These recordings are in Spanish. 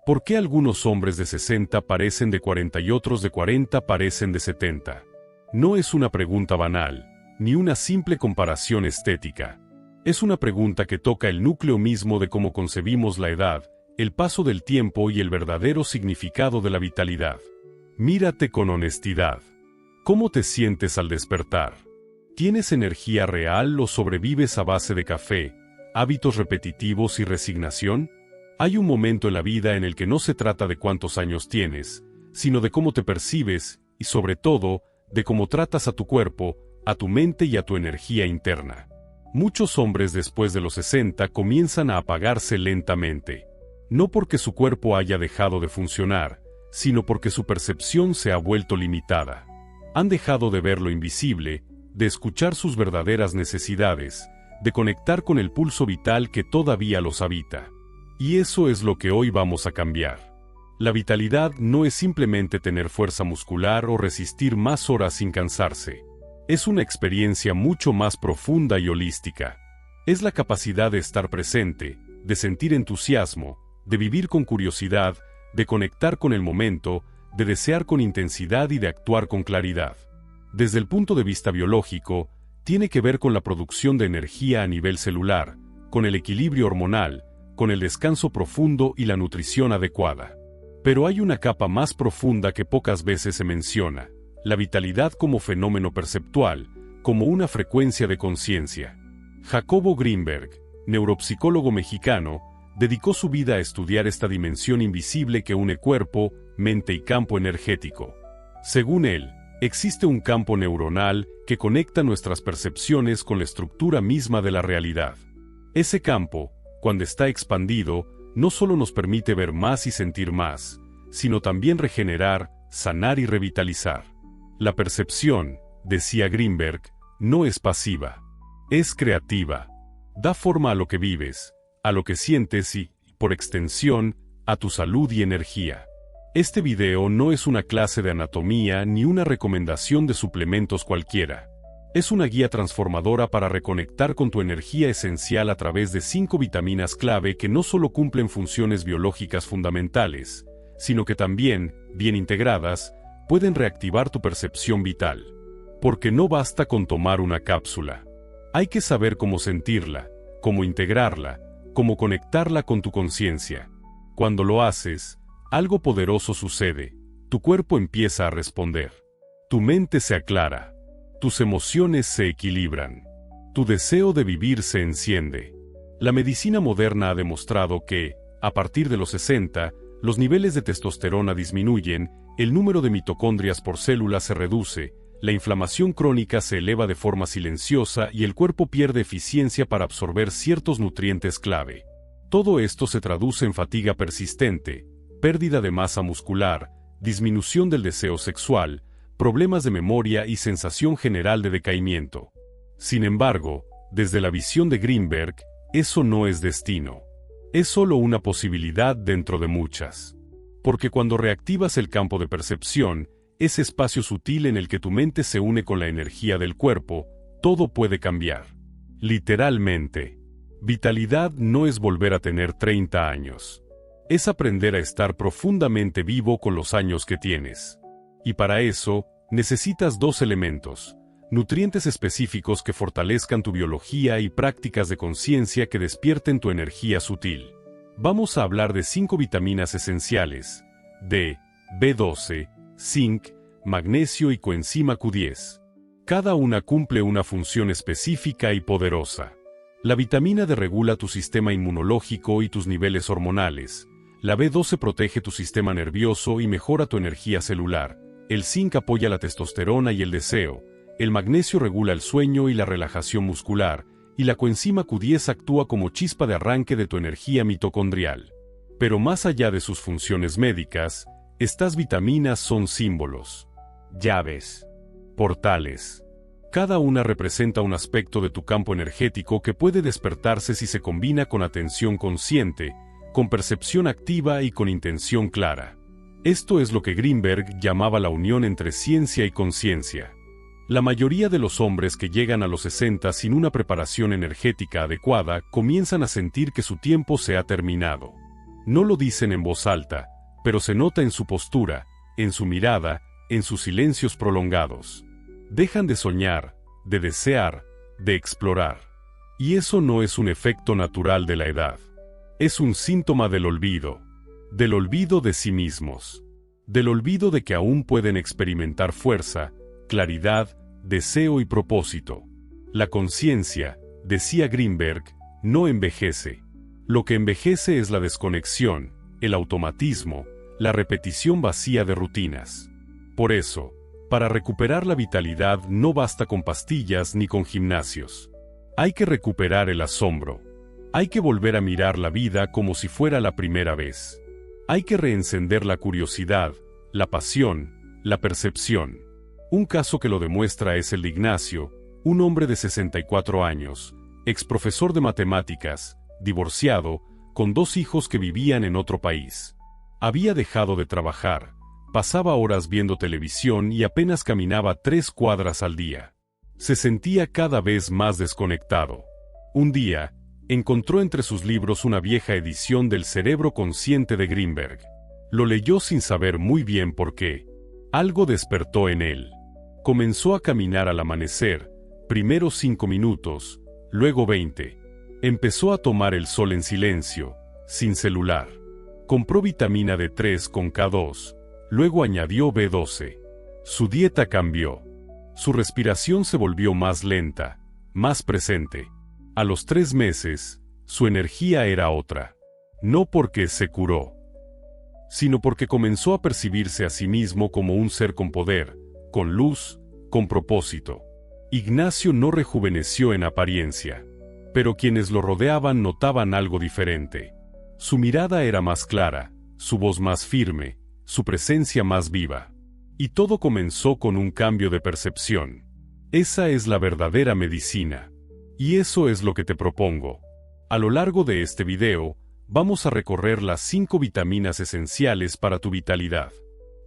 ¿Por qué algunos hombres de 60 parecen de 40 y otros de 40 parecen de 70? No es una pregunta banal, ni una simple comparación estética. Es una pregunta que toca el núcleo mismo de cómo concebimos la edad, el paso del tiempo y el verdadero significado de la vitalidad. Mírate con honestidad. ¿Cómo te sientes al despertar? ¿Tienes energía real o sobrevives a base de café, hábitos repetitivos y resignación? Hay un momento en la vida en el que no se trata de cuántos años tienes, sino de cómo te percibes y, sobre todo, de cómo tratas a tu cuerpo, a tu mente y a tu energía interna. Muchos hombres después de los 60 comienzan a apagarse lentamente. No porque su cuerpo haya dejado de funcionar, sino porque su percepción se ha vuelto limitada. Han dejado de ver lo invisible, de escuchar sus verdaderas necesidades, de conectar con el pulso vital que todavía los habita. Y eso es lo que hoy vamos a cambiar. La vitalidad no es simplemente tener fuerza muscular o resistir más horas sin cansarse. Es una experiencia mucho más profunda y holística. Es la capacidad de estar presente, de sentir entusiasmo, de vivir con curiosidad, de conectar con el momento, de desear con intensidad y de actuar con claridad. Desde el punto de vista biológico, tiene que ver con la producción de energía a nivel celular, con el equilibrio hormonal, con el descanso profundo y la nutrición adecuada. Pero hay una capa más profunda que pocas veces se menciona, la vitalidad como fenómeno perceptual, como una frecuencia de conciencia. Jacobo Greenberg, neuropsicólogo mexicano, dedicó su vida a estudiar esta dimensión invisible que une cuerpo, mente y campo energético. Según él, existe un campo neuronal que conecta nuestras percepciones con la estructura misma de la realidad. Ese campo, cuando está expandido, no solo nos permite ver más y sentir más, sino también regenerar, sanar y revitalizar. La percepción, decía Greenberg, no es pasiva, es creativa. Da forma a lo que vives, a lo que sientes y, por extensión, a tu salud y energía. Este video no es una clase de anatomía ni una recomendación de suplementos cualquiera. Es una guía transformadora para reconectar con tu energía esencial a través de 5 vitaminas clave que no solo cumplen funciones biológicas fundamentales, sino que también, bien integradas, pueden reactivar tu percepción vital. Porque no basta con tomar una cápsula. Hay que saber cómo sentirla, cómo integrarla, cómo conectarla con tu conciencia. Cuando lo haces, algo poderoso sucede. Tu cuerpo empieza a responder. Tu mente se aclara. Tus emociones se equilibran. Tu deseo de vivir se enciende. La medicina moderna ha demostrado que, a partir de los 60, los niveles de testosterona disminuyen, el número de mitocondrias por célula se reduce, la inflamación crónica se eleva de forma silenciosa y el cuerpo pierde eficiencia para absorber ciertos nutrientes clave. Todo esto se traduce en fatiga persistente, pérdida de masa muscular, disminución del deseo sexual, problemas de memoria y sensación general de decaimiento. Sin embargo, desde la visión de Greenberg, eso no es destino. Es solo una posibilidad dentro de muchas. Porque cuando reactivas el campo de percepción, ese espacio sutil en el que tu mente se une con la energía del cuerpo, todo puede cambiar. Literalmente. Vitalidad no es volver a tener 30 años. Es aprender a estar profundamente vivo con los años que tienes. Y para eso, necesitas 2 elementos: nutrientes específicos que fortalezcan tu biología y prácticas de conciencia que despierten tu energía sutil. Vamos a hablar de 5 vitaminas esenciales: D, B12, zinc, magnesio y coenzima Q10. Cada una cumple una función específica y poderosa. La vitamina D regula tu sistema inmunológico y tus niveles hormonales. La B12 protege tu sistema nervioso y mejora tu energía celular. El zinc apoya la testosterona y el deseo. El magnesio regula el sueño y la relajación muscular. Y la coenzima Q10 actúa como chispa de arranque de tu energía mitocondrial. Pero más allá de sus funciones médicas, estas vitaminas son símbolos, llaves, portales. Cada una representa un aspecto de tu campo energético que puede despertarse si se combina con atención consciente, con percepción activa y con intención clara. Esto es lo que Greenberg llamaba la unión entre ciencia y conciencia. La mayoría de los hombres que llegan a los 60 sin una preparación energética adecuada comienzan a sentir que su tiempo se ha terminado. No lo dicen en voz alta, pero se nota en su postura, en su mirada, en sus silencios prolongados. Dejan de soñar, de desear, de explorar. Y eso no es un efecto natural de la edad. Es un síntoma del olvido de sí mismos, del olvido de que aún pueden experimentar fuerza, claridad, deseo y propósito. La conciencia, decía Greenberg, no envejece. Lo que envejece es la desconexión, el automatismo, la repetición vacía de rutinas. Por eso, para recuperar la vitalidad no basta con pastillas ni con gimnasios. Hay que recuperar el asombro. Hay que volver a mirar la vida como si fuera la primera vez. Hay que reencender la curiosidad, la pasión, la percepción. Un caso que lo demuestra es el de Ignacio, un hombre de 64 años, exprofesor de matemáticas, divorciado, con 2 hijos que vivían en otro país. Había dejado de trabajar, pasaba horas viendo televisión y apenas caminaba 3 cuadras al día. Se sentía cada vez más desconectado. Un día, encontró entre sus libros una vieja edición del Cerebro Consciente de Greenberg. Lo leyó sin saber muy bien por qué. Algo despertó en él. Comenzó a caminar al amanecer, primero 5 minutos, luego 20. Empezó a tomar el sol en silencio, sin celular. Compró vitamina D3 con K2, luego añadió B12. Su dieta cambió. Su respiración se volvió más lenta, más presente. A los 3 meses, su energía era otra. No porque se curó, sino porque comenzó a percibirse a sí mismo como un ser con poder, con luz, con propósito. Ignacio no rejuveneció en apariencia, pero quienes lo rodeaban notaban algo diferente. Su mirada era más clara, su voz más firme, su presencia más viva. Y todo comenzó con un cambio de percepción. Esa es la verdadera medicina. Y eso es lo que te propongo. A lo largo de este video, vamos a recorrer las 5 vitaminas esenciales para tu vitalidad.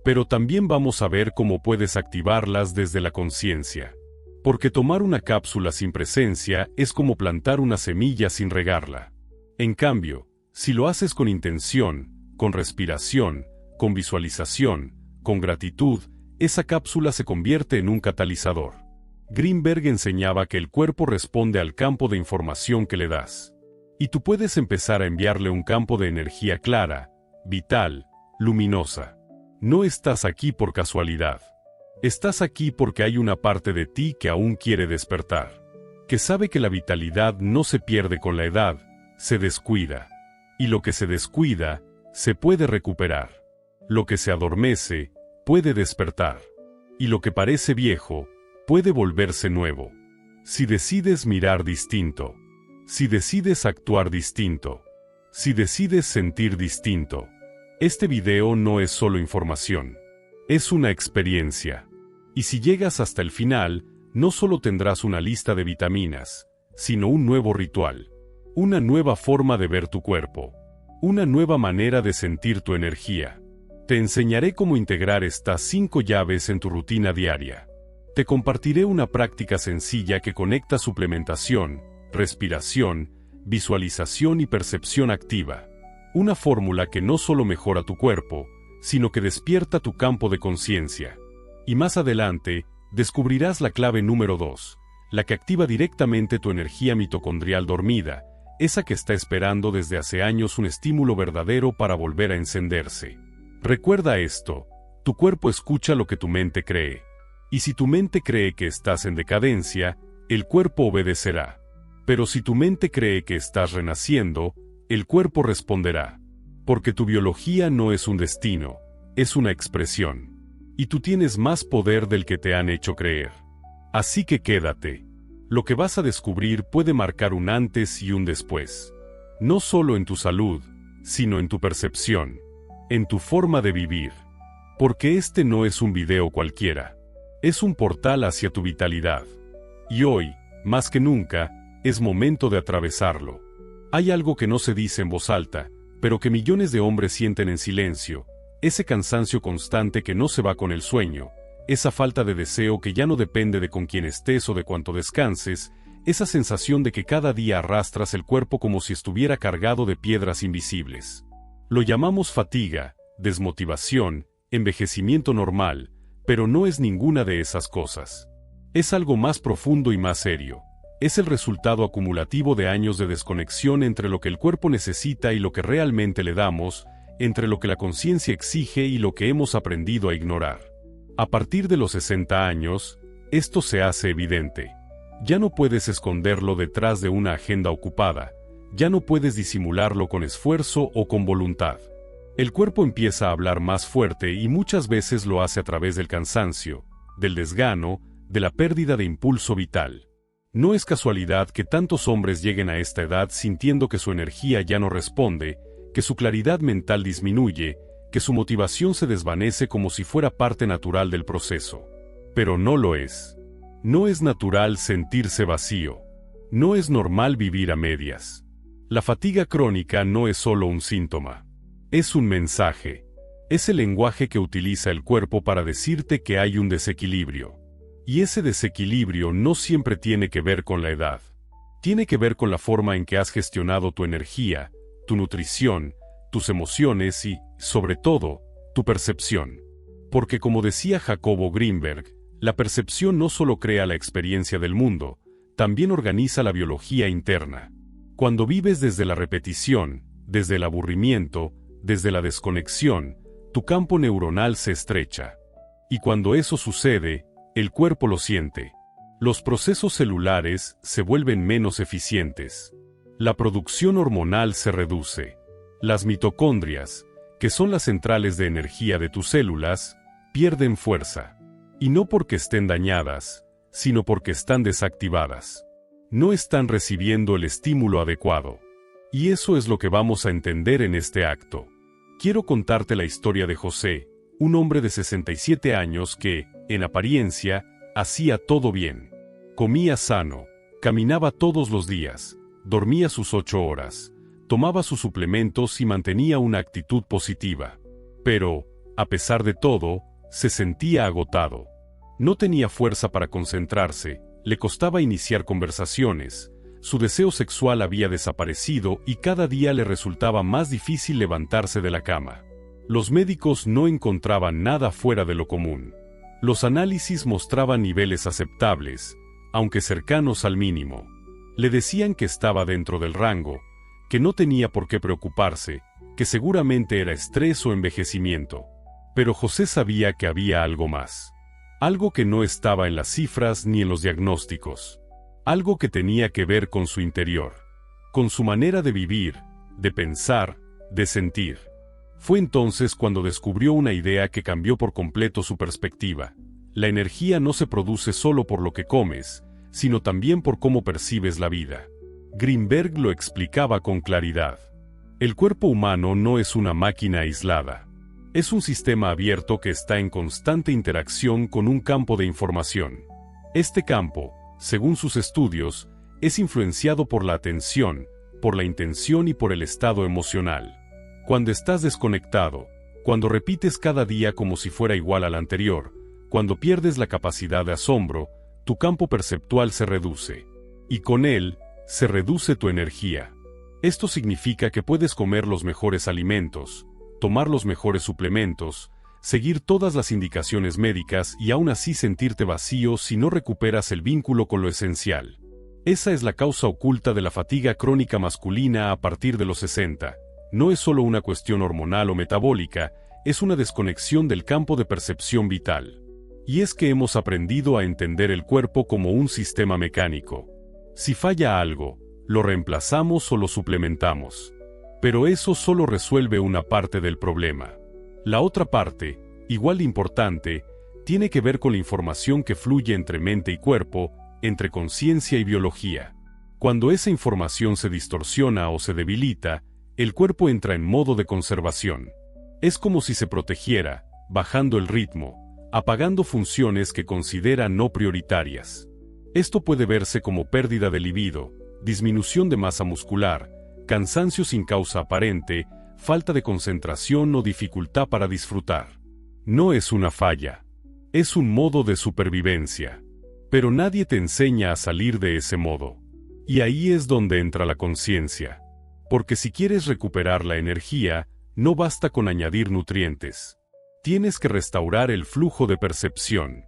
Pero también vamos a ver cómo puedes activarlas desde la conciencia. Porque tomar una cápsula sin presencia es como plantar una semilla sin regarla. En cambio, si lo haces con intención, con respiración, con visualización, con gratitud, esa cápsula se convierte en un catalizador. Greenberg enseñaba que el cuerpo responde al campo de información que le das. Y tú puedes empezar a enviarle un campo de energía clara, vital, luminosa. No estás aquí por casualidad. Estás aquí porque hay una parte de ti que aún quiere despertar. Que sabe que la vitalidad no se pierde con la edad, se descuida. Y lo que se descuida, se puede recuperar. Lo que se adormece, puede despertar. Y lo que parece viejo, puede volverse nuevo. Si decides mirar distinto. Si decides actuar distinto. Si decides sentir distinto. Este video no es solo información. Es una experiencia. Y si llegas hasta el final, no solo tendrás una lista de vitaminas, sino un nuevo ritual. Una nueva forma de ver tu cuerpo. Una nueva manera de sentir tu energía. Te enseñaré cómo integrar estas 5 llaves en tu rutina diaria. Te compartiré una práctica sencilla que conecta suplementación, respiración, visualización y percepción activa. Una fórmula que no solo mejora tu cuerpo, sino que despierta tu campo de conciencia. Y más adelante, descubrirás la clave número 2, la que activa directamente tu energía mitocondrial dormida, esa que está esperando desde hace años un estímulo verdadero para volver a encenderse. Recuerda esto, tu cuerpo escucha lo que tu mente cree. Y si tu mente cree que estás en decadencia, el cuerpo obedecerá. Pero si tu mente cree que estás renaciendo, el cuerpo responderá. Porque tu biología no es un destino, es una expresión. Y tú tienes más poder del que te han hecho creer. Así que quédate. Lo que vas a descubrir puede marcar un antes y un después. No solo en tu salud, sino en tu percepción, en tu forma de vivir. Porque este no es un video cualquiera. Es un portal hacia tu vitalidad. Y hoy, más que nunca, es momento de atravesarlo. Hay algo que no se dice en voz alta, pero que millones de hombres sienten en silencio, ese cansancio constante que no se va con el sueño, esa falta de deseo que ya no depende de con quién estés o de cuánto descanses, esa sensación de que cada día arrastras el cuerpo como si estuviera cargado de piedras invisibles. Lo llamamos fatiga, desmotivación, envejecimiento normal, pero no es ninguna de esas cosas. Es algo más profundo y más serio. Es el resultado acumulativo de años de desconexión entre lo que el cuerpo necesita y lo que realmente le damos, entre lo que la conciencia exige y lo que hemos aprendido a ignorar. A partir de los 60 años, esto se hace evidente. Ya no puedes esconderlo detrás de una agenda ocupada, ya no puedes disimularlo con esfuerzo o con voluntad. El cuerpo empieza a hablar más fuerte y muchas veces lo hace a través del cansancio, del desgano, de la pérdida de impulso vital. No es casualidad que tantos hombres lleguen a esta edad sintiendo que su energía ya no responde, que su claridad mental disminuye, que su motivación se desvanece como si fuera parte natural del proceso. Pero no lo es. No es natural sentirse vacío. No es normal vivir a medias. La fatiga crónica no es solo un síntoma. Es un mensaje. Es el lenguaje que utiliza el cuerpo para decirte que hay un desequilibrio. Y ese desequilibrio no siempre tiene que ver con la edad. Tiene que ver con la forma en que has gestionado tu energía, tu nutrición, tus emociones y, sobre todo, tu percepción. Porque como decía Jacobo Greenberg, la percepción no solo crea la experiencia del mundo, también organiza la biología interna. Cuando vives desde la repetición, desde el aburrimiento, desde la desconexión, tu campo neuronal se estrecha. Y cuando eso sucede, el cuerpo lo siente. Los procesos celulares se vuelven menos eficientes. La producción hormonal se reduce. Las mitocondrias, que son las centrales de energía de tus células, pierden fuerza. Y no porque estén dañadas, sino porque están desactivadas. No están recibiendo el estímulo adecuado. Y eso es lo que vamos a entender en este acto. Quiero contarte la historia de José, un hombre de 67 años que, en apariencia, hacía todo bien. Comía sano, caminaba todos los días, dormía sus 8 horas, tomaba sus suplementos y mantenía una actitud positiva. Pero, a pesar de todo, se sentía agotado. No tenía fuerza para concentrarse, le costaba iniciar conversaciones, su deseo sexual había desaparecido y cada día le resultaba más difícil levantarse de la cama. Los médicos no encontraban nada fuera de lo común. Los análisis mostraban niveles aceptables, aunque cercanos al mínimo. Le decían que estaba dentro del rango, que no tenía por qué preocuparse, que seguramente era estrés o envejecimiento. Pero José sabía que había algo más. Algo que no estaba en las cifras ni en los diagnósticos. Algo que tenía que ver con su interior, con su manera de vivir, de pensar, de sentir. Fue entonces cuando descubrió una idea que cambió por completo su perspectiva. La energía no se produce solo por lo que comes, sino también por cómo percibes la vida. Greenberg lo explicaba con claridad. El cuerpo humano no es una máquina aislada. Es un sistema abierto que está en constante interacción con un campo de información. Este campo, según sus estudios, es influenciado por la atención, por la intención y por el estado emocional. Cuando estás desconectado, cuando repites cada día como si fuera igual al anterior, cuando pierdes la capacidad de asombro, tu campo perceptual se reduce. Y con él, se reduce tu energía. Esto significa que puedes comer los mejores alimentos, tomar los mejores suplementos, seguir todas las indicaciones médicas y aún así sentirte vacío si no recuperas el vínculo con lo esencial. Esa es la causa oculta de la fatiga crónica masculina a partir de los 60. No es solo una cuestión hormonal o metabólica, es una desconexión del campo de percepción vital. Y es que hemos aprendido a entender el cuerpo como un sistema mecánico. Si falla algo, lo reemplazamos o lo suplementamos. Pero eso solo resuelve una parte del problema. La otra parte, igual de importante, tiene que ver con la información que fluye entre mente y cuerpo, entre conciencia y biología. Cuando esa información se distorsiona o se debilita, el cuerpo entra en modo de conservación. Es como si se protegiera, bajando el ritmo, apagando funciones que considera no prioritarias. Esto puede verse como pérdida de libido, disminución de masa muscular, cansancio sin causa aparente, falta de concentración o dificultad para disfrutar. No es una falla. Es un modo de supervivencia. Pero nadie te enseña a salir de ese modo. Y ahí es donde entra la conciencia. Porque si quieres recuperar la energía, No basta con añadir nutrientes. Tienes que restaurar el flujo de percepción.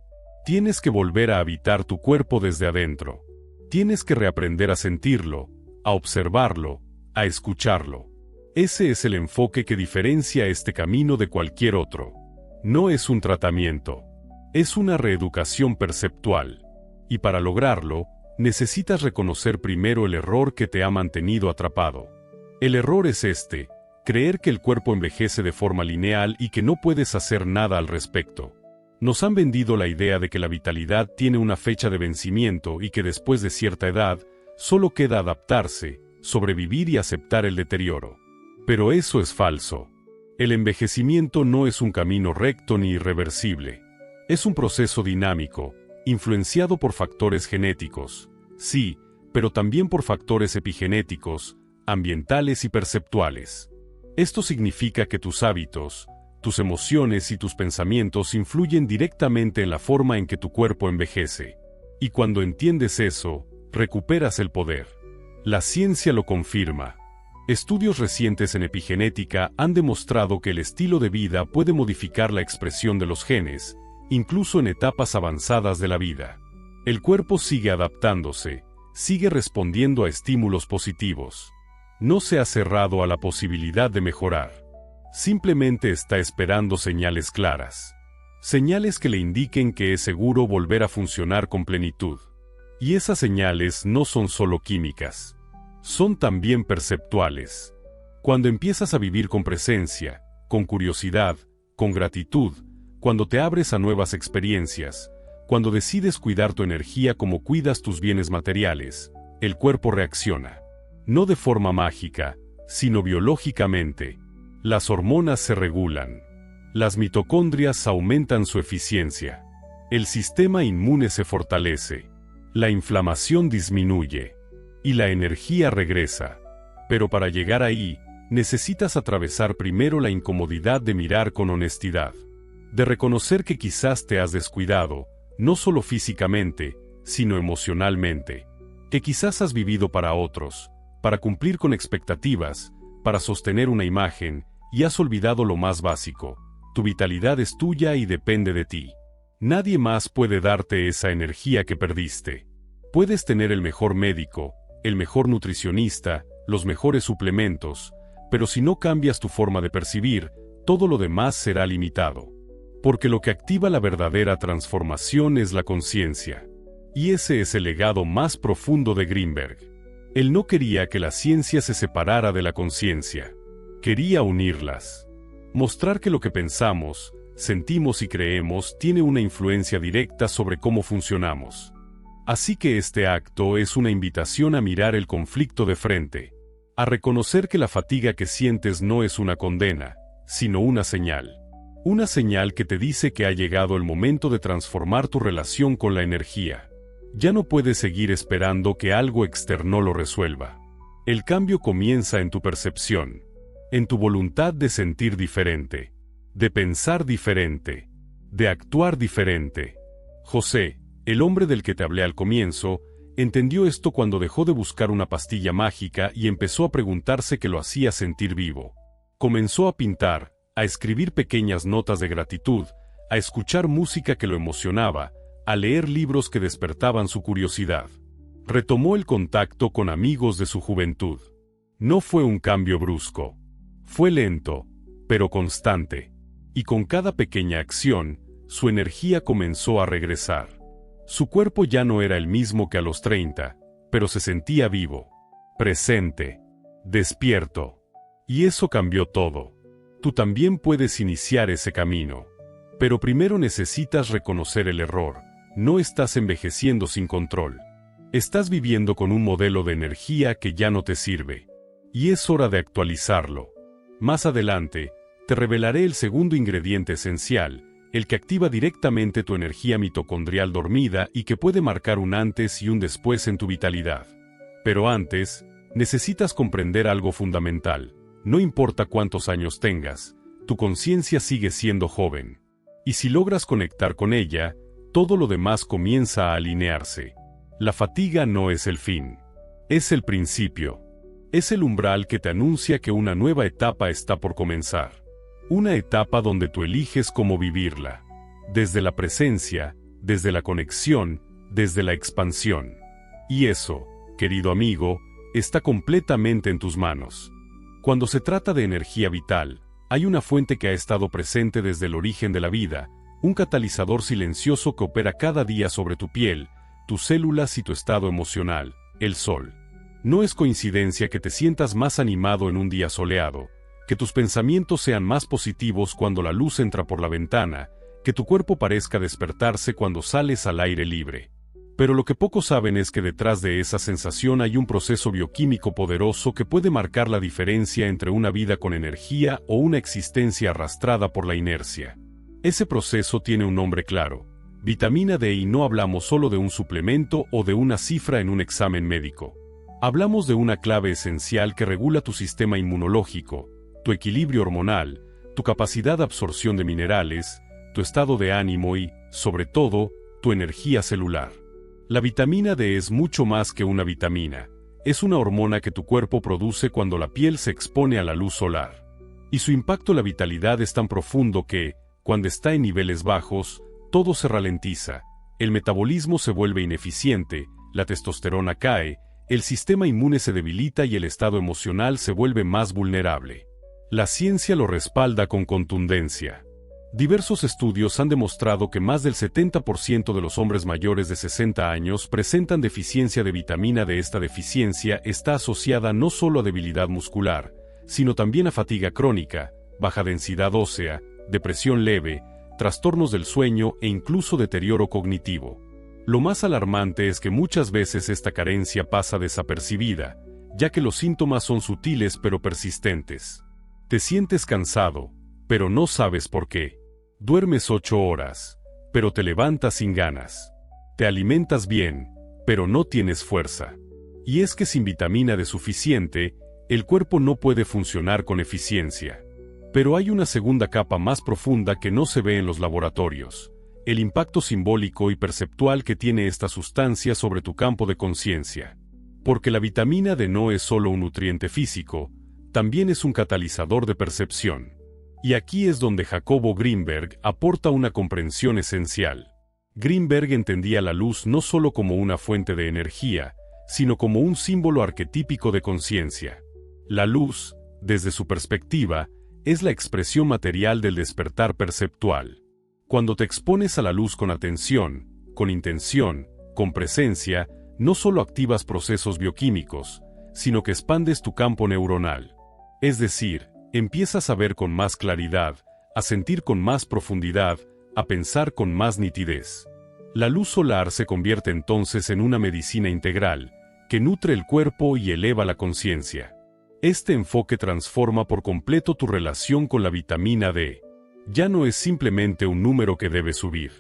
Tienes que volver a habitar tu cuerpo desde adentro. Tienes que reaprender a sentirlo, a observarlo, a escucharlo. Ese es el enfoque que diferencia este camino de cualquier otro. No es un tratamiento. Es una reeducación perceptual. Y para lograrlo, necesitas reconocer primero el error que te ha mantenido atrapado. El error es este: creer que el cuerpo envejece de forma lineal y que no puedes hacer nada al respecto. Nos han vendido la idea de que la vitalidad tiene una fecha de vencimiento y que después de cierta edad, solo queda adaptarse, sobrevivir y aceptar el deterioro. Pero eso es falso. El envejecimiento no es un camino recto ni irreversible. Es un proceso dinámico, influenciado por factores genéticos, sí, pero también por factores epigenéticos, ambientales y perceptuales. Esto significa que tus hábitos, tus emociones y tus pensamientos influyen directamente en la forma en que tu cuerpo envejece. Y cuando entiendes eso, recuperas el poder. La ciencia lo confirma. Estudios recientes en epigenética han demostrado que el estilo de vida puede modificar la expresión de los genes, incluso en etapas avanzadas de la vida. El cuerpo sigue adaptándose, sigue respondiendo a estímulos positivos. No se ha cerrado a la posibilidad de mejorar. Simplemente está esperando señales claras. Señales que le indiquen que es seguro volver a funcionar con plenitud. Y esas señales no son solo químicas. Son también perceptuales. Cuando empiezas a vivir con presencia, con curiosidad, con gratitud, cuando te abres a nuevas experiencias, cuando decides cuidar tu energía como cuidas tus bienes materiales, el cuerpo reacciona. No de forma mágica, sino biológicamente. Las hormonas se regulan. Las mitocondrias aumentan su eficiencia. El sistema inmune se fortalece. La inflamación disminuye. Y la energía regresa. Pero para llegar ahí, necesitas atravesar primero la incomodidad de mirar con honestidad. De reconocer que quizás te has descuidado, no solo físicamente, sino emocionalmente. Que quizás has vivido para otros, para cumplir con expectativas, para sostener una imagen, y has olvidado lo más básico: tu vitalidad es tuya y depende de ti. Nadie más puede darte esa energía que perdiste. Puedes tener el mejor médico, el mejor nutricionista, los mejores suplementos, pero si no cambias tu forma de percibir, todo lo demás será limitado. Porque lo que activa la verdadera transformación es la conciencia. Y ese es el legado más profundo de Greenberg. Él no quería que la ciencia se separara de la conciencia. Quería unirlas. Mostrar que lo que pensamos, sentimos y creemos tiene una influencia directa sobre cómo funcionamos. Así que este acto es una invitación a mirar el conflicto de frente, a reconocer que la fatiga que sientes no es una condena, sino una señal. Una señal que te dice que ha llegado el momento de transformar tu relación con la energía. Ya no puedes seguir esperando que algo externo lo resuelva. El cambio comienza en tu percepción. En tu voluntad de sentir diferente, de pensar diferente, de actuar diferente. José, el hombre del que te hablé al comienzo, entendió esto cuando dejó de buscar una pastilla mágica y empezó a preguntarse qué lo hacía sentir vivo. Comenzó a pintar, a escribir pequeñas notas de gratitud, a escuchar música que lo emocionaba, a leer libros que despertaban su curiosidad. Retomó el contacto con amigos de su juventud. No fue un cambio brusco. Fue lento, pero constante, y con cada pequeña acción, su energía comenzó a regresar. Su cuerpo ya no era el mismo que a los 30, pero se sentía vivo, presente, despierto. Y eso cambió todo. Tú también puedes iniciar ese camino. Pero primero necesitas reconocer el error. No estás envejeciendo sin control. Estás viviendo con un modelo de energía que ya no te sirve. Y es hora de actualizarlo. Más adelante, te revelaré el segundo ingrediente esencial, el que activa directamente tu energía mitocondrial dormida y que puede marcar un antes y un después en tu vitalidad. Pero antes, necesitas comprender algo fundamental. No importa cuántos años tengas, tu conciencia sigue siendo joven. Y si logras conectar con ella, todo lo demás comienza a alinearse. La fatiga no es el fin, es el principio. Es el umbral que te anuncia que una nueva etapa está por comenzar. Una etapa donde tú eliges cómo vivirla. Desde la presencia, desde la conexión, desde la expansión. Y eso, querido amigo, está completamente en tus manos. Cuando se trata de energía vital, hay una fuente que ha estado presente desde el origen de la vida, un catalizador silencioso que opera cada día sobre tu piel, tus células y tu estado emocional, el sol. No es coincidencia que te sientas más animado en un día soleado, que tus pensamientos sean más positivos cuando la luz entra por la ventana, que tu cuerpo parezca despertarse cuando sales al aire libre. Pero lo que pocos saben es que detrás de esa sensación hay un proceso bioquímico poderoso que puede marcar la diferencia entre una vida con energía o una existencia arrastrada por la inercia. Ese proceso tiene un nombre claro: vitamina D, y no hablamos solo de un suplemento o de una cifra en un examen médico. Hablamos de una clave esencial que regula tu sistema inmunológico, tu equilibrio hormonal, tu capacidad de absorción de minerales, tu estado de ánimo y, sobre todo, tu energía celular. La vitamina D es mucho más que una vitamina. Es una hormona que tu cuerpo produce cuando la piel se expone a la luz solar. Y su impacto en la vitalidad es tan profundo que, cuando está en niveles bajos, todo se ralentiza, el metabolismo se vuelve ineficiente, la testosterona cae, el sistema inmune se debilita y el estado emocional se vuelve más vulnerable. La ciencia lo respalda con contundencia. Diversos estudios han demostrado que más del 70% de los hombres mayores de 60 años presentan deficiencia de vitamina D. Esta deficiencia está asociada no solo a debilidad muscular, sino también a fatiga crónica, baja densidad ósea, depresión leve, trastornos del sueño e incluso deterioro cognitivo. Lo más alarmante es que muchas veces esta carencia pasa desapercibida, ya que los síntomas son sutiles pero persistentes. Te sientes cansado, pero no sabes por qué. Duermes 8 horas, pero te levantas sin ganas. Te alimentas bien, pero no tienes fuerza. Y es que sin vitamina D suficiente, el cuerpo no puede funcionar con eficiencia. Pero hay una segunda capa más profunda que no se ve en los laboratorios: el impacto simbólico y perceptual que tiene esta sustancia sobre tu campo de conciencia. Porque la vitamina D no es solo un nutriente físico, también es un catalizador de percepción. Y aquí es donde Jacobo Greenberg aporta una comprensión esencial. Greenberg entendía la luz no solo como una fuente de energía, sino como un símbolo arquetípico de conciencia. La luz, desde su perspectiva, es la expresión material del despertar perceptual. Cuando te expones a la luz con atención, con intención, con presencia, no solo activas procesos bioquímicos, sino que expandes tu campo neuronal. Es decir, empiezas a ver con más claridad, a sentir con más profundidad, a pensar con más nitidez. La luz solar se convierte entonces en una medicina integral, que nutre el cuerpo y eleva la conciencia. Este enfoque transforma por completo tu relación con la vitamina D. Ya no es simplemente un número que debes subir.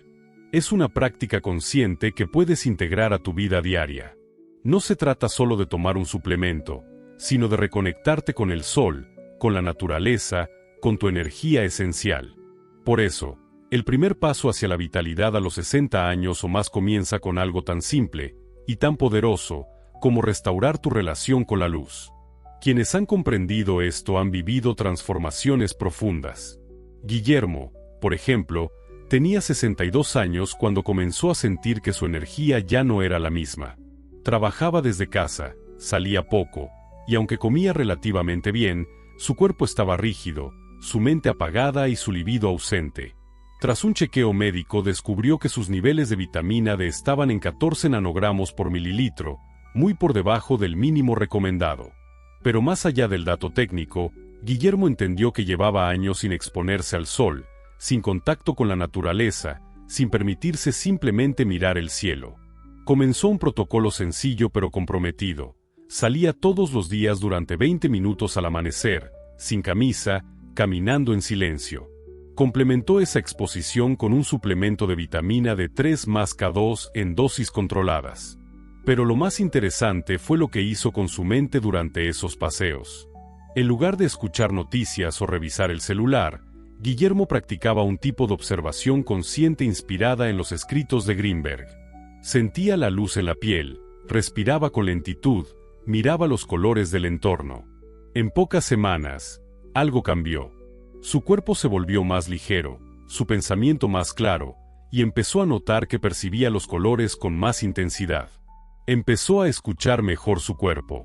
Es una práctica consciente que puedes integrar a tu vida diaria. No se trata solo de tomar un suplemento, sino de reconectarte con el sol, con la naturaleza, con tu energía esencial. Por eso, el primer paso hacia la vitalidad a los 60 años o más comienza con algo tan simple y tan poderoso como restaurar tu relación con la luz. Quienes han comprendido esto han vivido transformaciones profundas. Guillermo, por ejemplo, tenía 62 años cuando comenzó a sentir que su energía ya no era la misma. Trabajaba desde casa, salía poco, y aunque comía relativamente bien, su cuerpo estaba rígido, su mente apagada y su libido ausente. Tras un chequeo médico descubrió que sus niveles de vitamina D estaban en 14 nanogramos por mililitro, muy por debajo del mínimo recomendado. Pero más allá del dato técnico, Guillermo entendió que llevaba años sin exponerse al sol, sin contacto con la naturaleza, sin permitirse simplemente mirar el cielo. Comenzó un protocolo sencillo pero comprometido. Salía todos los días durante 20 minutos al amanecer, sin camisa, caminando en silencio. Complementó esa exposición con un suplemento de vitamina D3 más K2 en dosis controladas. Pero lo más interesante fue lo que hizo con su mente durante esos paseos. En lugar de escuchar noticias o revisar el celular, Guillermo practicaba un tipo de observación consciente inspirada en los escritos de Greenberg. Sentía la luz en la piel, respiraba con lentitud, miraba los colores del entorno. En pocas semanas, algo cambió. Su cuerpo se volvió más ligero, su pensamiento más claro, y empezó a notar que percibía los colores con más intensidad. Empezó a escuchar mejor su cuerpo.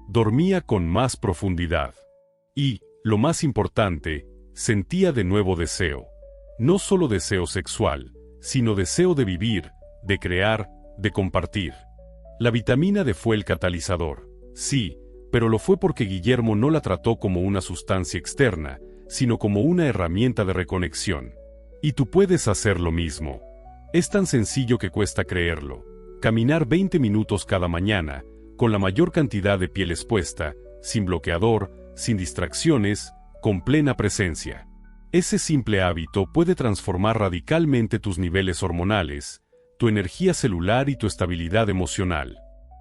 Dormía con más profundidad. Y, lo más importante, sentía de nuevo deseo. No solo deseo sexual, sino deseo de vivir, de crear, de compartir. La vitamina D fue el catalizador, sí, pero lo fue porque Guillermo no la trató como una sustancia externa, sino como una herramienta de reconexión. Y tú puedes hacer lo mismo. Es tan sencillo que cuesta creerlo. Caminar 20 minutos cada mañana, con la mayor cantidad de piel expuesta, sin bloqueador, sin distracciones, con plena presencia. Ese simple hábito puede transformar radicalmente tus niveles hormonales, tu energía celular y tu estabilidad emocional.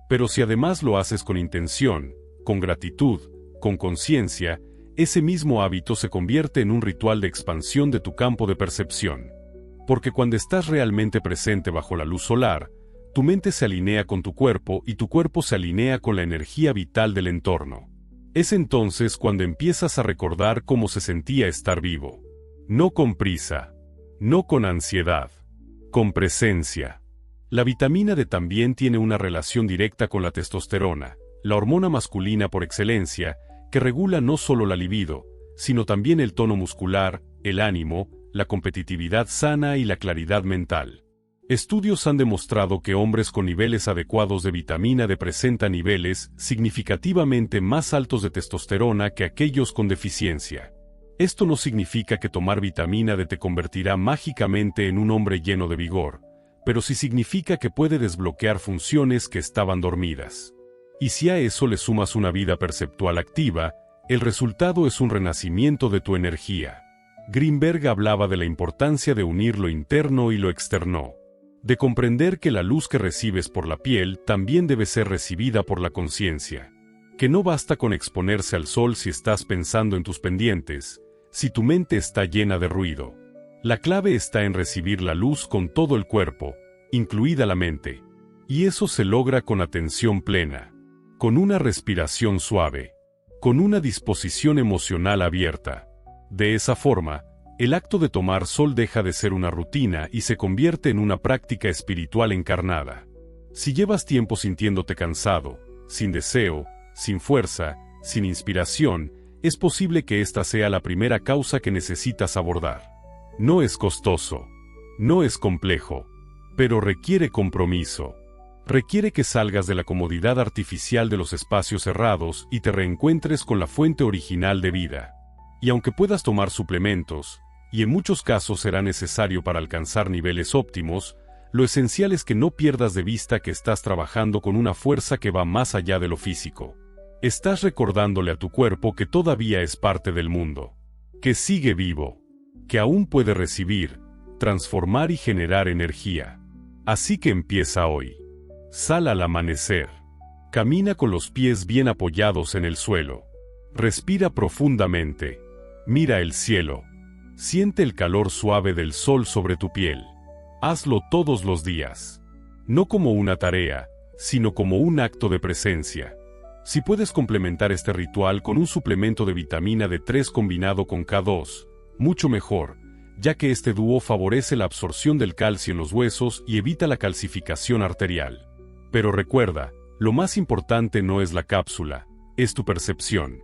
Pero si además lo haces con intención, con gratitud, con conciencia, ese mismo hábito se convierte en un ritual de expansión de tu campo de percepción. Porque cuando estás realmente presente bajo la luz solar, tu mente se alinea con tu cuerpo y tu cuerpo se alinea con la energía vital del entorno. Es entonces cuando empiezas a recordar cómo se sentía estar vivo. No con prisa, no con ansiedad, con presencia. La vitamina D también tiene una relación directa con la testosterona, la hormona masculina por excelencia, que regula no solo la libido, sino también el tono muscular, el ánimo, la competitividad sana y la claridad mental. Estudios han demostrado que hombres con niveles adecuados de vitamina D presentan niveles significativamente más altos de testosterona que aquellos con deficiencia. Esto no significa que tomar vitamina D te convertirá mágicamente en un hombre lleno de vigor, pero sí significa que puede desbloquear funciones que estaban dormidas. Y si a eso le sumas una vida perceptual activa, el resultado es un renacimiento de tu energía. Greenberg hablaba de la importancia de unir lo interno y lo externo. De comprender que la luz que recibes por la piel también debe ser recibida por la conciencia. Que no basta con exponerse al sol si estás pensando en tus pendientes, si tu mente está llena de ruido. La clave está en recibir la luz con todo el cuerpo, incluida la mente. Y eso se logra con atención plena, con una respiración suave, con una disposición emocional abierta. De esa forma, el acto de tomar sol deja de ser una rutina y se convierte en una práctica espiritual encarnada. Si llevas tiempo sintiéndote cansado, sin deseo, sin fuerza, sin inspiración, es posible que esta sea la primera causa que necesitas abordar. No es costoso, no es complejo, pero requiere compromiso. Requiere que salgas de la comodidad artificial de los espacios cerrados y te reencuentres con la fuente original de vida. Y aunque puedas tomar suplementos, y en muchos casos será necesario para alcanzar niveles óptimos, lo esencial es que no pierdas de vista que estás trabajando con una fuerza que va más allá de lo físico. Estás recordándole a tu cuerpo que todavía es parte del mundo, que sigue vivo, que aún puede recibir, transformar y generar energía. Así que empieza hoy. Sal al amanecer. Camina con los pies bien apoyados en el suelo. Respira profundamente. Mira el cielo. Siente el calor suave del sol sobre tu piel. Hazlo todos los días. No como una tarea, sino como un acto de presencia. Si puedes complementar este ritual con un suplemento de vitamina D3 combinado con K2, mucho mejor, ya que este dúo favorece la absorción del calcio en los huesos y evita la calcificación arterial. Pero recuerda, lo más importante no es la cápsula, es tu percepción.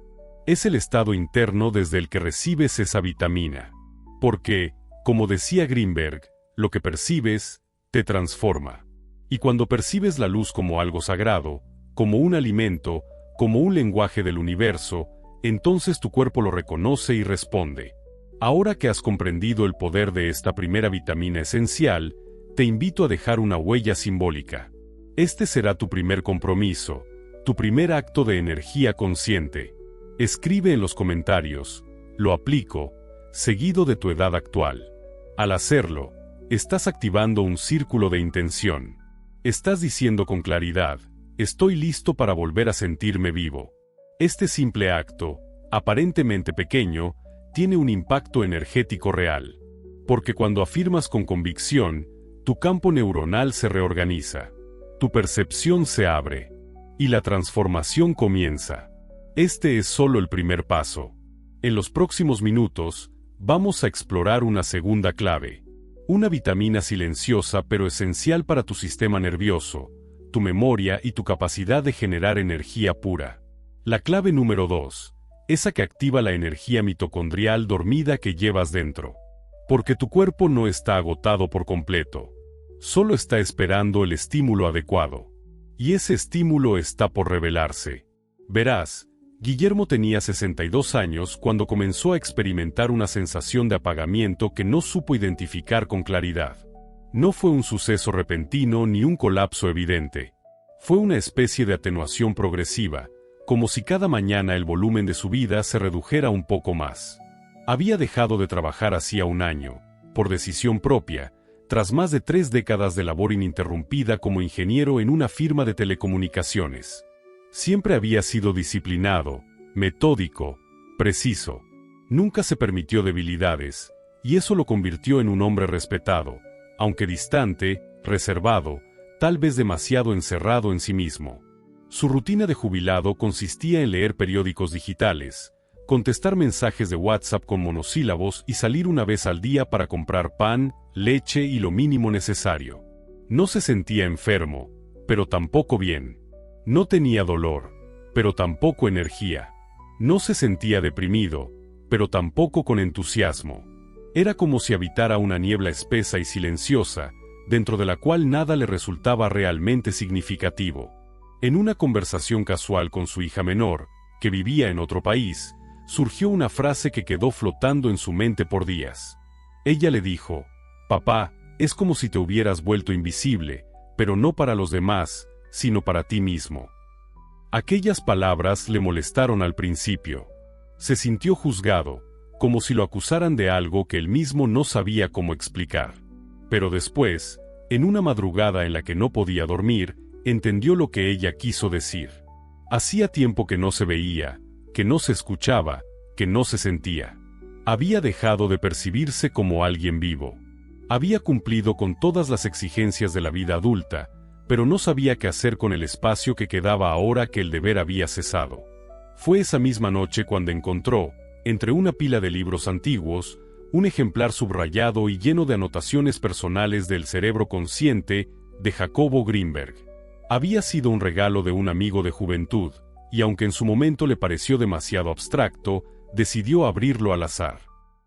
Es el estado interno desde el que recibes esa vitamina. Porque, como decía Greenberg, lo que percibes, te transforma. Y cuando percibes la luz como algo sagrado, como un alimento, como un lenguaje del universo, entonces tu cuerpo lo reconoce y responde. Ahora que has comprendido el poder de esta primera vitamina esencial, te invito a dejar una huella simbólica. Este será tu primer compromiso, tu primer acto de energía consciente. Escribe en los comentarios, lo aplico, seguido de tu edad actual. Al hacerlo, estás activando un círculo de intención. Estás diciendo con claridad, estoy listo para volver a sentirme vivo. Este simple acto, aparentemente pequeño, tiene un impacto energético real. Porque cuando afirmas con convicción, tu campo neuronal se reorganiza. Tu percepción se abre. Y la transformación comienza. Este es solo el primer paso. En los próximos minutos, vamos a explorar una segunda clave. Una vitamina silenciosa pero esencial para tu sistema nervioso, tu memoria y tu capacidad de generar energía pura. La clave número 2, esa que activa la energía mitocondrial dormida que llevas dentro. Porque tu cuerpo no está agotado por completo. Solo está esperando el estímulo adecuado. Y ese estímulo está por revelarse. Verás, Guillermo tenía 62 años cuando comenzó a experimentar una sensación de apagamiento que no supo identificar con claridad. No fue un suceso repentino ni un colapso evidente. Fue una especie de atenuación progresiva, como si cada mañana el volumen de su vida se redujera un poco más. Había dejado de trabajar hacía un año, por decisión propia, tras más de 3 décadas de labor ininterrumpida como ingeniero en una firma de telecomunicaciones. Siempre había sido disciplinado, metódico, preciso. Nunca se permitió debilidades, y eso lo convirtió en un hombre respetado, aunque distante, reservado, tal vez demasiado encerrado en sí mismo. Su rutina de jubilado consistía en leer periódicos digitales, contestar mensajes de WhatsApp con monosílabos y salir una vez al día para comprar pan, leche y lo mínimo necesario. No se sentía enfermo, pero tampoco bien. No tenía dolor, pero tampoco energía. No se sentía deprimido, pero tampoco con entusiasmo. Era como si habitara una niebla espesa y silenciosa, dentro de la cual nada le resultaba realmente significativo. En una conversación casual con su hija menor, que vivía en otro país, surgió una frase que quedó flotando en su mente por días. Ella le dijo: «Papá, es como si te hubieras vuelto invisible, pero no para los demás, sino para ti mismo». Aquellas palabras le molestaron al principio. Se sintió juzgado, como si lo acusaran de algo que él mismo no sabía cómo explicar. Pero después, en una madrugada en la que no podía dormir, entendió lo que ella quiso decir. Hacía tiempo que no se veía, que no se escuchaba, que no se sentía. Había dejado de percibirse como alguien vivo. Había cumplido con todas las exigencias de la vida adulta, pero no sabía qué hacer con el espacio que quedaba ahora que el deber había cesado. Fue esa misma noche cuando encontró, entre una pila de libros antiguos, un ejemplar subrayado y lleno de anotaciones personales del cerebro consciente de Jacobo Greenberg. Había sido un regalo de un amigo de juventud, y aunque en su momento le pareció demasiado abstracto, decidió abrirlo al azar.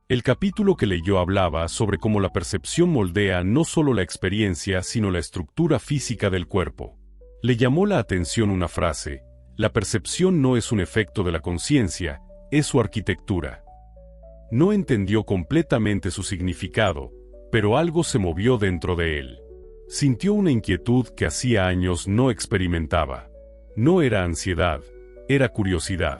El capítulo que leyó hablaba sobre cómo la percepción moldea no solo la experiencia, sino la estructura física del cuerpo. Le llamó la atención una frase: «La percepción no es un efecto de la conciencia, es su arquitectura». No entendió completamente su significado, pero algo se movió dentro de él. Sintió una inquietud que hacía años no experimentaba. No era ansiedad, era curiosidad.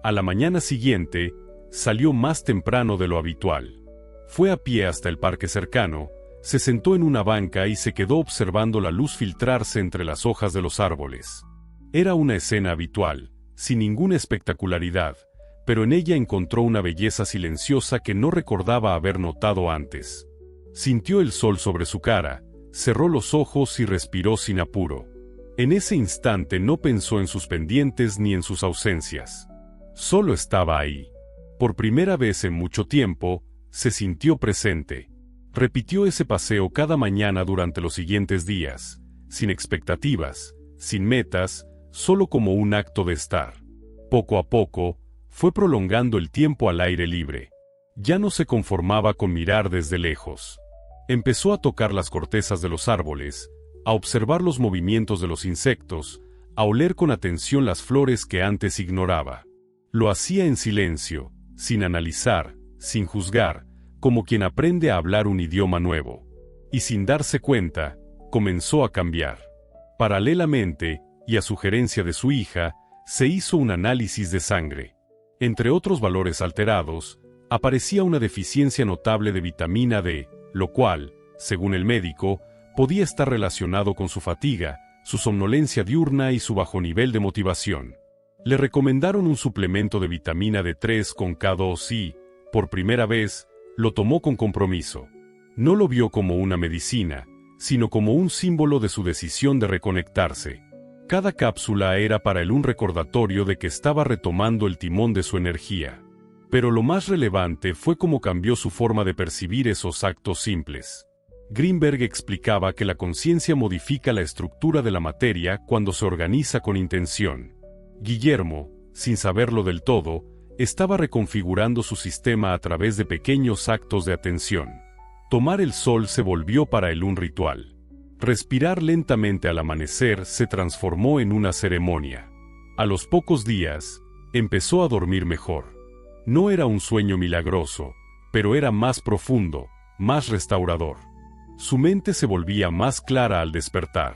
A la mañana siguiente, salió más temprano de lo habitual. Fue a pie hasta el parque cercano, se sentó en una banca y se quedó observando la luz filtrarse entre las hojas de los árboles. Era una escena habitual, sin ninguna espectacularidad, pero en ella encontró una belleza silenciosa que no recordaba haber notado antes. Sintió el sol sobre su cara, cerró los ojos y respiró sin apuro. En ese instante no pensó en sus pendientes ni en sus ausencias. Solo estaba ahí. Por primera vez en mucho tiempo, se sintió presente. Repitió ese paseo cada mañana durante los siguientes días, sin expectativas, sin metas, solo como un acto de estar. Poco a poco, fue prolongando el tiempo al aire libre. Ya no se conformaba con mirar desde lejos. Empezó a tocar las cortezas de los árboles, a observar los movimientos de los insectos, a oler con atención las flores que antes ignoraba. Lo hacía en silencio, sin analizar, sin juzgar, como quien aprende a hablar un idioma nuevo. Y sin darse cuenta, comenzó a cambiar. Paralelamente, y a sugerencia de su hija, se hizo un análisis de sangre. Entre otros valores alterados, aparecía una deficiencia notable de vitamina D, lo cual, según el médico, podía estar relacionado con su fatiga, su somnolencia diurna y su bajo nivel de motivación. Le recomendaron un suplemento de vitamina D3 con K2 y, por primera vez, lo tomó con compromiso. No lo vio como una medicina, sino como un símbolo de su decisión de reconectarse. cada cápsula era para él un recordatorio de que estaba retomando el timón de su energía. Pero lo más relevante fue cómo cambió su forma de percibir esos actos simples. Greenberg explicaba que la conciencia modifica la estructura de la materia cuando se organiza con intención. Guillermo, sin saberlo del todo, estaba reconfigurando su sistema a través de pequeños actos de atención. Tomar el sol se volvió para él un ritual. Respirar lentamente al amanecer se transformó en una ceremonia. A los pocos días, empezó a dormir mejor. No era un sueño milagroso, pero era más profundo, más restaurador. Su mente se volvía más clara al despertar.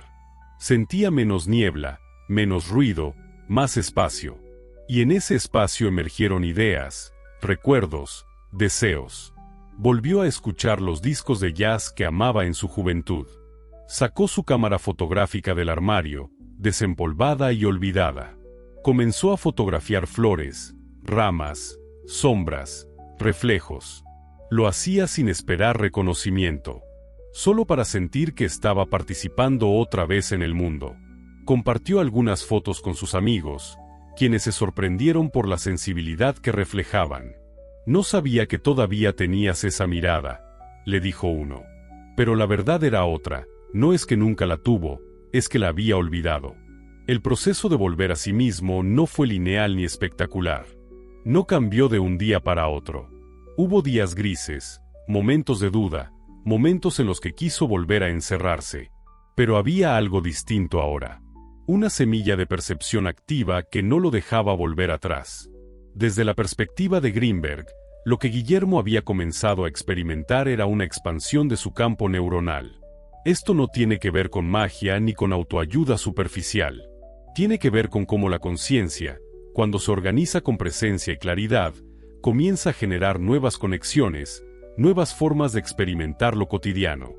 Sentía menos niebla, menos ruido, más espacio. Y en ese espacio emergieron ideas, recuerdos, deseos. Volvió a escuchar los discos de jazz que amaba en su juventud. Sacó su cámara fotográfica del armario, desempolvada y olvidada. Comenzó a fotografiar flores, ramas, sombras, reflejos. Lo hacía sin esperar reconocimiento, solo para sentir que estaba participando otra vez en el mundo. Compartió algunas fotos con sus amigos, quienes se sorprendieron por la sensibilidad que reflejaban. «No sabía que todavía tenías esa mirada», le dijo uno. Pero la verdad era otra, no es que nunca la tuvo, es que la había olvidado. El proceso de volver a sí mismo no fue lineal ni espectacular. No cambió de un día para otro. Hubo días grises, momentos de duda, momentos en los que quiso volver a encerrarse. Pero había algo distinto ahora. Una semilla de percepción activa que no lo dejaba volver atrás. Desde la perspectiva de Greenberg, lo que Guillermo había comenzado a experimentar era una expansión de su campo neuronal. Esto no tiene que ver con magia ni con autoayuda superficial. Tiene que ver con cómo la conciencia, cuando se organiza con presencia y claridad, comienza a generar nuevas conexiones, nuevas formas de experimentar lo cotidiano.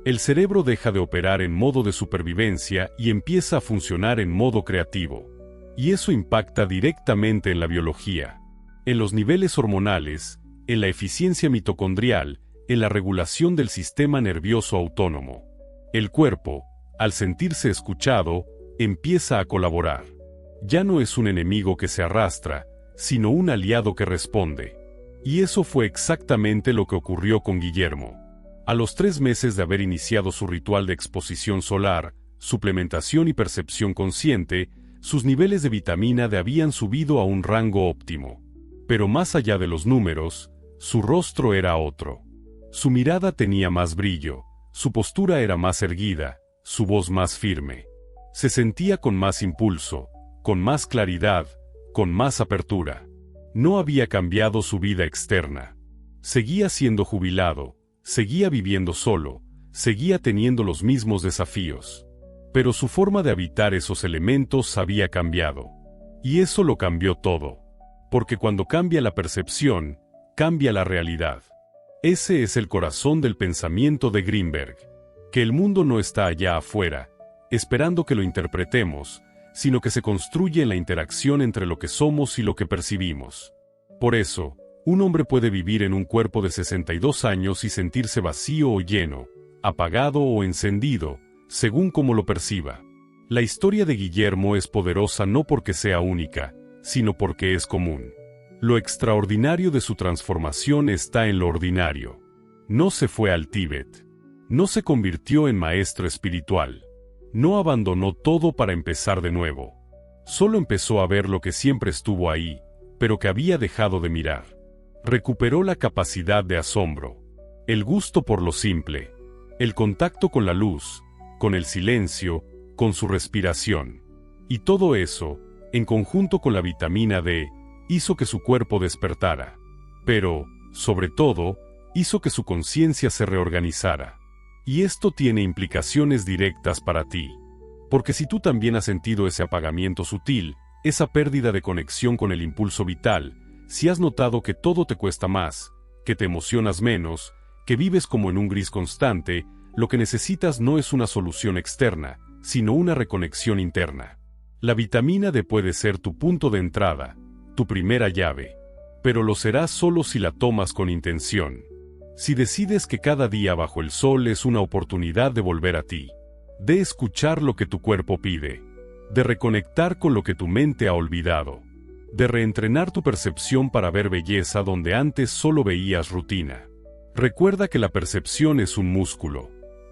El cerebro deja de operar en modo de supervivencia y empieza a funcionar en modo creativo. Y eso impacta directamente en la biología, en los niveles hormonales, en la eficiencia mitocondrial, en la regulación del sistema nervioso autónomo. El cuerpo, al sentirse escuchado, empieza a colaborar. Ya no es un enemigo que se arrastra, sino un aliado que responde. Y eso fue exactamente lo que ocurrió con Guillermo. A los 3 meses de haber iniciado su ritual de exposición solar, suplementación y percepción consciente, sus niveles de vitamina D habían subido a un rango óptimo. Pero más allá de los números, su rostro era otro. Su mirada tenía más brillo, su postura era más erguida, su voz más firme. Se sentía con más impulso, con más claridad, con más apertura. No había cambiado su vida externa. Seguía siendo jubilado, seguía viviendo solo, seguía teniendo los mismos desafíos. Pero su forma de habitar esos elementos había cambiado. Y eso lo cambió todo. Porque cuando cambia la percepción, cambia la realidad. Ese es el corazón del pensamiento de Greenberg. Que el mundo no está allá afuera, esperando que lo interpretemos, sino que se construye en la interacción entre lo que somos y lo que percibimos. Por eso, un hombre puede vivir en un cuerpo de 62 años y sentirse vacío o lleno, apagado o encendido, según cómo lo perciba. La historia de Guillermo es poderosa no porque sea única, sino porque es común. Lo extraordinario de su transformación está en lo ordinario. No se fue al Tíbet. No se convirtió en maestro espiritual. No abandonó todo para empezar de nuevo. Solo empezó a ver lo que siempre estuvo ahí, pero que había dejado de mirar. Recuperó la capacidad de asombro, el gusto por lo simple, el contacto con la luz, con el silencio, con su respiración. Y todo eso, en conjunto con la vitamina D, hizo que su cuerpo despertara. Pero, sobre todo, hizo que su conciencia se reorganizara. Y esto tiene implicaciones directas para ti. Porque si tú también has sentido ese apagamiento sutil, esa pérdida de conexión con el impulso vital, si has notado que todo te cuesta más, que te emocionas menos, que vives como en un gris constante, lo que necesitas no es una solución externa, sino una reconexión interna. La vitamina D puede ser tu punto de entrada, tu primera llave, pero lo será solo si la tomas con intención. Si decides que cada día bajo el sol es una oportunidad de volver a ti, de escuchar lo que tu cuerpo pide, de reconectar con lo que tu mente ha olvidado, de reentrenar tu percepción para ver belleza donde antes solo veías rutina. Recuerda que la percepción es un músculo,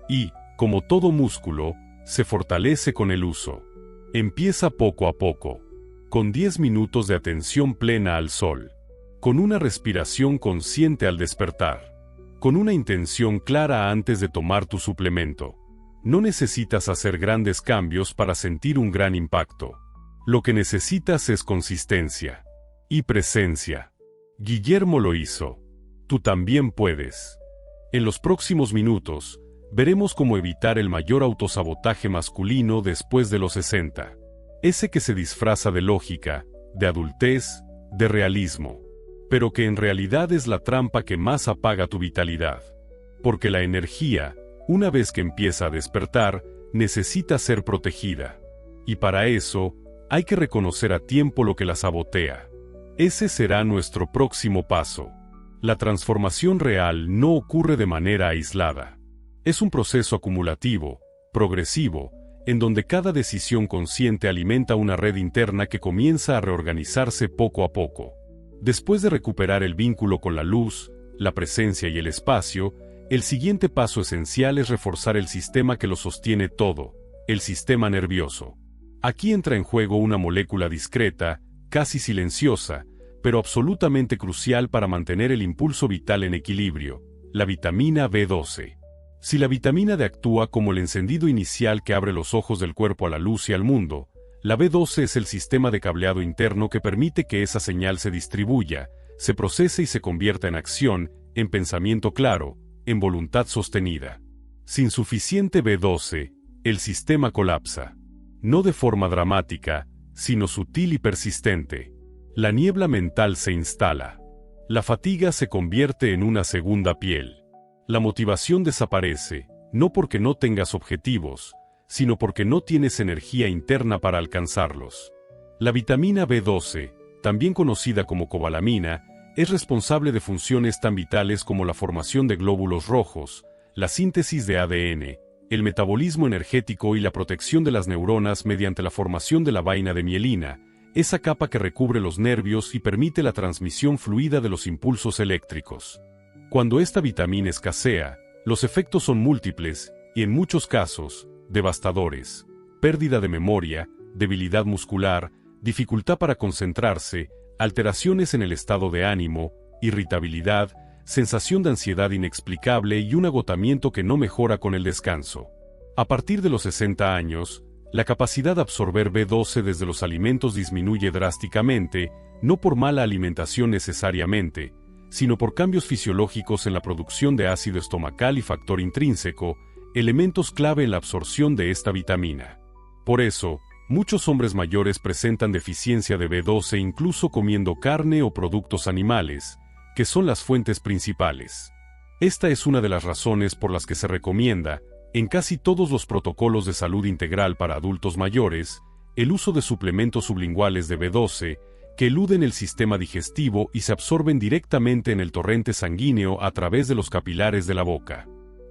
y, como todo músculo, se fortalece con el uso. Empieza poco a poco, con 10 minutos de atención plena al sol, con una respiración consciente al despertar, con una intención clara antes de tomar tu suplemento. No necesitas hacer grandes cambios para sentir un gran impacto. Lo que necesitas es consistencia y presencia. Guillermo lo hizo. Tú también puedes. En los próximos minutos, veremos cómo evitar el mayor autosabotaje masculino después de los 60. Ese que se disfraza de lógica, de adultez, de realismo, pero que en realidad es la trampa que más apaga tu vitalidad. Porque la energía, una vez que empieza a despertar, necesita ser protegida. Y para eso, hay que reconocer a tiempo lo que la sabotea. Ese será nuestro próximo paso. La transformación real no ocurre de manera aislada. Es un proceso acumulativo, progresivo, en donde cada decisión consciente alimenta una red interna que comienza a reorganizarse poco a poco. Después de recuperar el vínculo con la luz, la presencia y el espacio, el siguiente paso esencial es reforzar el sistema que lo sostiene todo, el sistema nervioso. Aquí entra en juego una molécula discreta, casi silenciosa, pero absolutamente crucial para mantener el impulso vital en equilibrio, la vitamina B12. Si la vitamina D actúa como el encendido inicial que abre los ojos del cuerpo a la luz y al mundo, la B12 es el sistema de cableado interno que permite que esa señal se distribuya, se procese y se convierta en acción, en pensamiento claro, en voluntad sostenida. Sin suficiente B12, el sistema colapsa. No de forma dramática, sino sutil y persistente. La niebla mental se instala. La fatiga se convierte en una segunda piel. La motivación desaparece, no porque no tengas objetivos, sino porque no tienes energía interna para alcanzarlos. La vitamina B12, también conocida como cobalamina, es responsable de funciones tan vitales como la formación de glóbulos rojos, la síntesis de ADN, el metabolismo energético y la protección de las neuronas mediante la formación de la vaina de mielina, esa capa que recubre los nervios y permite la transmisión fluida de los impulsos eléctricos. Cuando esta vitamina escasea, los efectos son múltiples y, en muchos casos, devastadores. Pérdida de memoria, debilidad muscular, dificultad para concentrarse, alteraciones en el estado de ánimo, irritabilidad, sensación de ansiedad inexplicable y un agotamiento que no mejora con el descanso. A partir de los 60 años, la capacidad de absorber B12 desde los alimentos disminuye drásticamente, no por mala alimentación necesariamente, sino por cambios fisiológicos en la producción de ácido estomacal y factor intrínseco, elementos clave en la absorción de esta vitamina. Por eso, muchos hombres mayores presentan deficiencia de B12 incluso comiendo carne o productos animales, que son las fuentes principales. Esta es una de las razones por las que se recomienda, en casi todos los protocolos de salud integral para adultos mayores, el uso de suplementos sublinguales de B12, que eluden el sistema digestivo y se absorben directamente en el torrente sanguíneo a través de los capilares de la boca.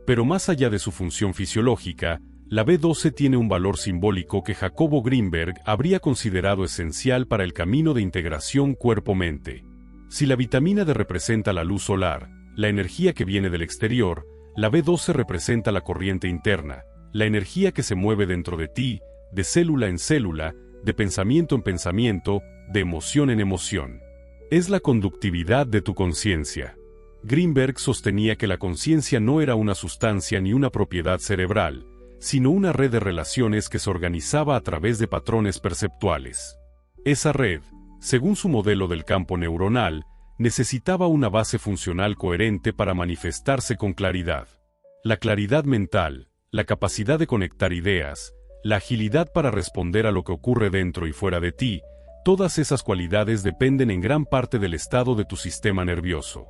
Pero más allá de su función fisiológica, la B12 tiene un valor simbólico que Jacobo Greenberg habría considerado esencial para el camino de integración cuerpo-mente. Si la vitamina D representa la luz solar, la energía que viene del exterior, la B12 representa la corriente interna, la energía que se mueve dentro de ti, de célula en célula, de pensamiento en pensamiento, de emoción en emoción. Es la conductividad de tu conciencia. Greenberg sostenía que la conciencia no era una sustancia ni una propiedad cerebral, sino una red de relaciones que se organizaba a través de patrones perceptuales. Esa red, según su modelo del campo neuronal, necesitaba una base funcional coherente para manifestarse con claridad. La claridad mental, la capacidad de conectar ideas, la agilidad para responder a lo que ocurre dentro y fuera de ti, todas esas cualidades dependen en gran parte del estado de tu sistema nervioso.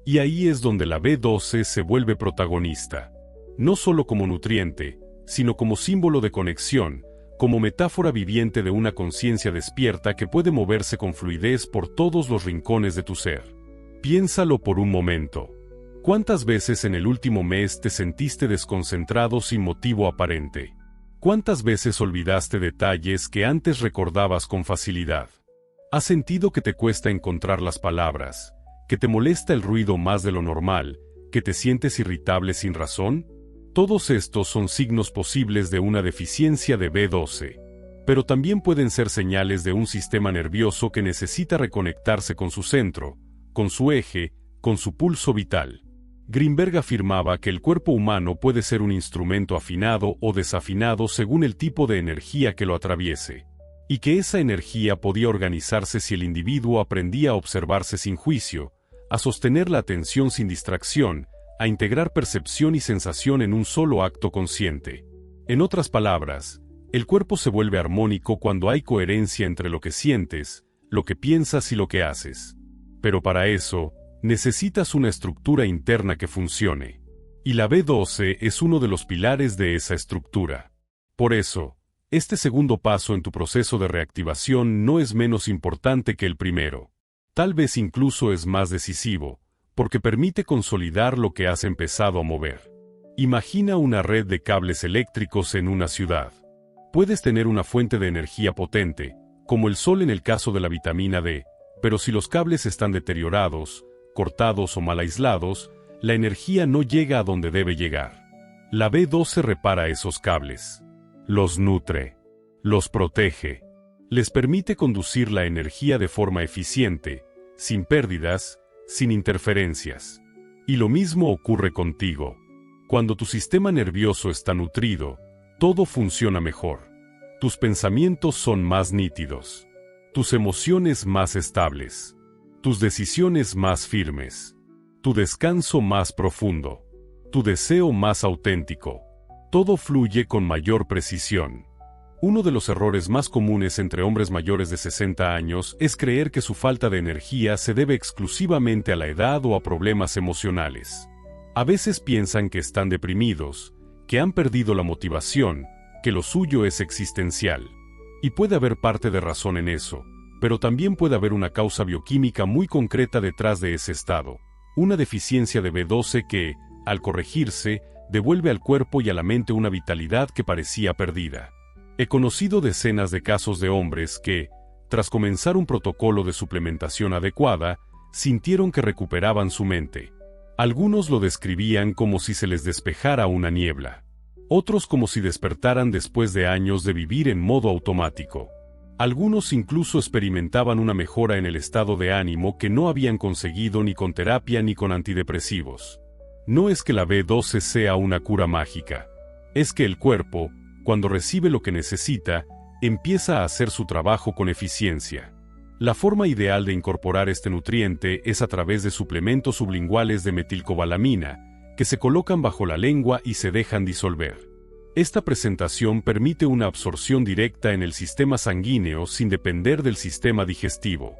Y ahí es donde la B12 se vuelve protagonista. No solo como nutriente, sino como símbolo de conexión, como metáfora viviente de una conciencia despierta que puede moverse con fluidez por todos los rincones de tu ser. Piénsalo por un momento. ¿Cuántas veces en el último mes te sentiste desconcentrado sin motivo aparente? ¿Cuántas veces olvidaste detalles que antes recordabas con facilidad? ¿Has sentido que te cuesta encontrar las palabras, que te molesta el ruido más de lo normal, que te sientes irritable sin razón? Todos estos son signos posibles de una deficiencia de B12, pero también pueden ser señales de un sistema nervioso que necesita reconectarse con su centro, con su eje, con su pulso vital. Greenberg afirmaba que el cuerpo humano puede ser un instrumento afinado o desafinado según el tipo de energía que lo atraviese, y que esa energía podía organizarse si el individuo aprendía a observarse sin juicio, a sostener la atención sin distracción, a integrar percepción y sensación en un solo acto consciente. En otras palabras, el cuerpo se vuelve armónico cuando hay coherencia entre lo que sientes, lo que piensas y lo que haces. Pero para eso, necesitas una estructura interna que funcione. Y la B12 es uno de los pilares de esa estructura. Por eso, este segundo paso en tu proceso de reactivación no es menos importante que el primero. Tal vez incluso es más decisivo, porque permite consolidar lo que has empezado a mover. Imagina una red de cables eléctricos en una ciudad. Puedes tener una fuente de energía potente, como el sol en el caso de la vitamina D, pero si los cables están deteriorados, cortados o mal aislados, la energía no llega a donde debe llegar. La B12 repara esos cables. Los nutre. Los protege. Les permite conducir la energía de forma eficiente, sin pérdidas, sin interferencias. Y lo mismo ocurre contigo. Cuando tu sistema nervioso está nutrido, todo funciona mejor. Tus pensamientos son más nítidos. Tus emociones más estables. Tus decisiones más firmes. Tu descanso más profundo. Tu deseo más auténtico. Todo fluye con mayor precisión. Uno de los errores más comunes entre hombres mayores de 60 años es creer que su falta de energía se debe exclusivamente a la edad o a problemas emocionales. A veces piensan que están deprimidos, que han perdido la motivación, que lo suyo es existencial. Y puede haber parte de razón en eso, pero también puede haber una causa bioquímica muy concreta detrás de ese estado. Una deficiencia de B12 que, al corregirse, devuelve al cuerpo y a la mente una vitalidad que parecía perdida. He conocido decenas de casos de hombres que, tras comenzar un protocolo de suplementación adecuada, sintieron que recuperaban su mente. Algunos lo describían como si se les despejara una niebla. Otros como si despertaran después de años de vivir en modo automático. Algunos incluso experimentaban una mejora en el estado de ánimo que no habían conseguido ni con terapia ni con antidepresivos. No es que la B12 sea una cura mágica. Es que el cuerpo, cuando recibe lo que necesita, empieza a hacer su trabajo con eficiencia. La forma ideal de incorporar este nutriente es a través de suplementos sublinguales de metilcobalamina, que se colocan bajo la lengua y se dejan disolver. Esta presentación permite una absorción directa en el sistema sanguíneo sin depender del sistema digestivo.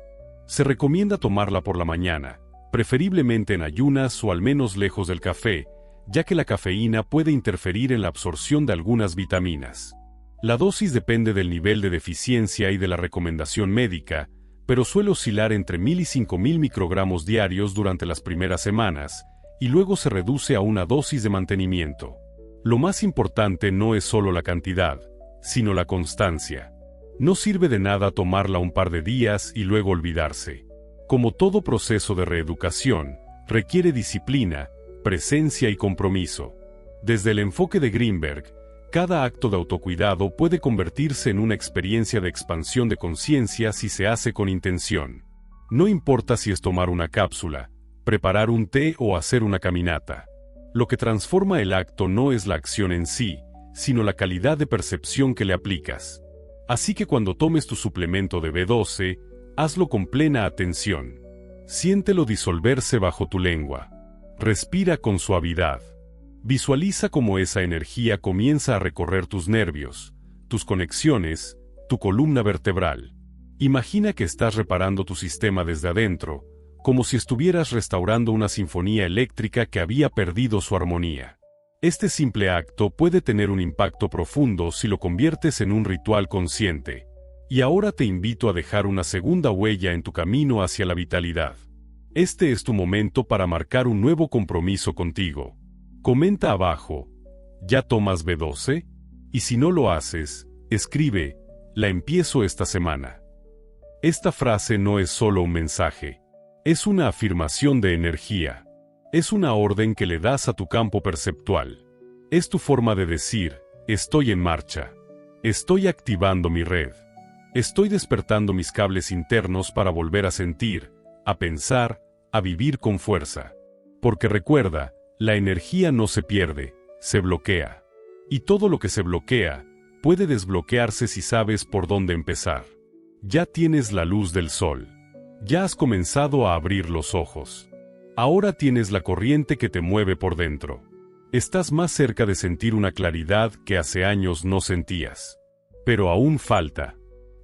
Se recomienda tomarla por la mañana, preferiblemente en ayunas o al menos lejos del café, ya que la cafeína puede interferir en la absorción de algunas vitaminas. La dosis depende del nivel de deficiencia y de la recomendación médica, pero suele oscilar entre 1000 y 5000 microgramos diarios durante las primeras semanas, y luego se reduce a una dosis de mantenimiento. Lo más importante no es solo la cantidad, sino la constancia. No sirve de nada tomarla un par de días y luego olvidarse. Como todo proceso de reeducación, requiere disciplina, presencia y compromiso. Desde el enfoque de Greenberg, cada acto de autocuidado puede convertirse en una experiencia de expansión de conciencia si se hace con intención. No importa si es tomar una cápsula, preparar un té o hacer una caminata. Lo que transforma el acto no es la acción en sí, sino la calidad de percepción que le aplicas. Así que cuando tomes tu suplemento de B12, hazlo con plena atención. Siéntelo disolverse bajo tu lengua. Respira con suavidad. Visualiza cómo esa energía comienza a recorrer tus nervios, tus conexiones, tu columna vertebral. Imagina que estás reparando tu sistema desde adentro, como si estuvieras restaurando una sinfonía eléctrica que había perdido su armonía. Este simple acto puede tener un impacto profundo si lo conviertes en un ritual consciente. Y ahora te invito a dejar una segunda huella en tu camino hacia la vitalidad. Este es tu momento para marcar un nuevo compromiso contigo. Comenta abajo, ¿ya tomas B12? Y si no lo haces, escribe, la empiezo esta semana. Esta frase no es solo un mensaje, es una afirmación de energía. Es una orden que le das a tu campo perceptual. Es tu forma de decir, estoy en marcha. Estoy activando mi red. Estoy despertando mis cables internos para volver a sentir, a pensar, a vivir con fuerza. Porque recuerda, la energía no se pierde, se bloquea. Y todo lo que se bloquea, puede desbloquearse si sabes por dónde empezar. Ya tienes la luz del sol. Ya has comenzado a abrir los ojos. Ahora tienes la corriente que te mueve por dentro. Estás más cerca de sentir una claridad que hace años no sentías. Pero aún falta.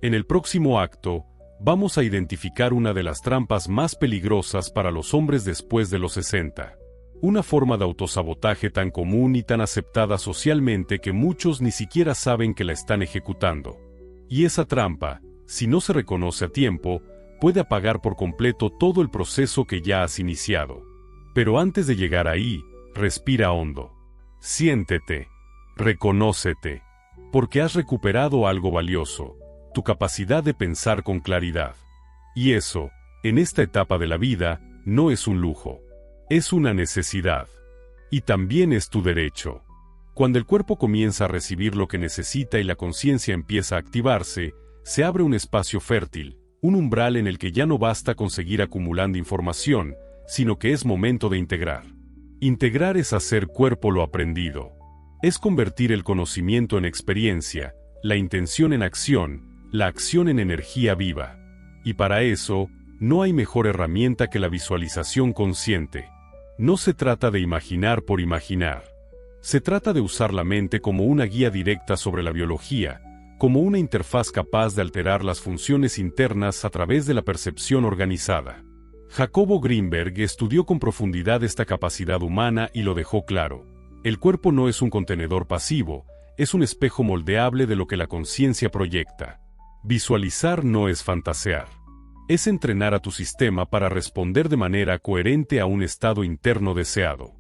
En el próximo acto, vamos a identificar una de las trampas más peligrosas para los hombres después de los 60. Una forma de autosabotaje tan común y tan aceptada socialmente que muchos ni siquiera saben que la están ejecutando. Y esa trampa, si no se reconoce a tiempo, puede apagar por completo todo el proceso que ya has iniciado. Pero antes de llegar ahí, respira hondo. Siéntete. Reconócete. Porque has recuperado algo valioso, tu capacidad de pensar con claridad. Y eso, en esta etapa de la vida, no es un lujo. Es una necesidad. Y también es tu derecho. Cuando el cuerpo comienza a recibir lo que necesita y la conciencia empieza a activarse, se abre un espacio fértil, un umbral en el que ya no basta con seguir acumulando información, sino que es momento de integrar. Integrar es hacer cuerpo lo aprendido. Es convertir el conocimiento en experiencia, la intención en acción, la acción en energía viva. Y para eso, no hay mejor herramienta que la visualización consciente. No se trata de imaginar por imaginar. Se trata de usar la mente como una guía directa sobre la biología, como una interfaz capaz de alterar las funciones internas a través de la percepción organizada. Jacobo Greenberg estudió con profundidad esta capacidad humana y lo dejó claro. El cuerpo no es un contenedor pasivo, es un espejo moldeable de lo que la conciencia proyecta. Visualizar no es fantasear. Es entrenar a tu sistema para responder de manera coherente a un estado interno deseado.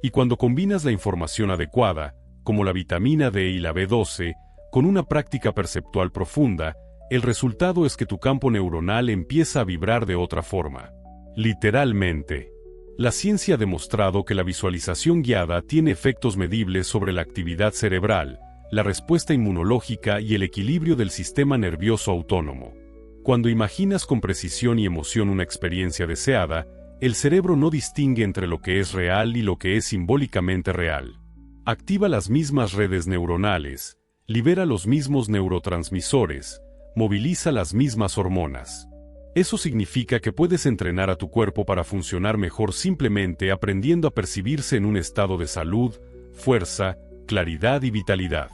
Y cuando combinas la información adecuada, como la vitamina D y la B12, con una práctica perceptual profunda, el resultado es que tu campo neuronal empieza a vibrar de otra forma. Literalmente. La ciencia ha demostrado que la visualización guiada tiene efectos medibles sobre la actividad cerebral, la respuesta inmunológica y el equilibrio del sistema nervioso autónomo. Cuando imaginas con precisión y emoción una experiencia deseada, el cerebro no distingue entre lo que es real y lo que es simbólicamente real. Activa las mismas redes neuronales, libera los mismos neurotransmisores, moviliza las mismas hormonas. Eso significa que puedes entrenar a tu cuerpo para funcionar mejor simplemente aprendiendo a percibirse en un estado de salud, fuerza, claridad y vitalidad.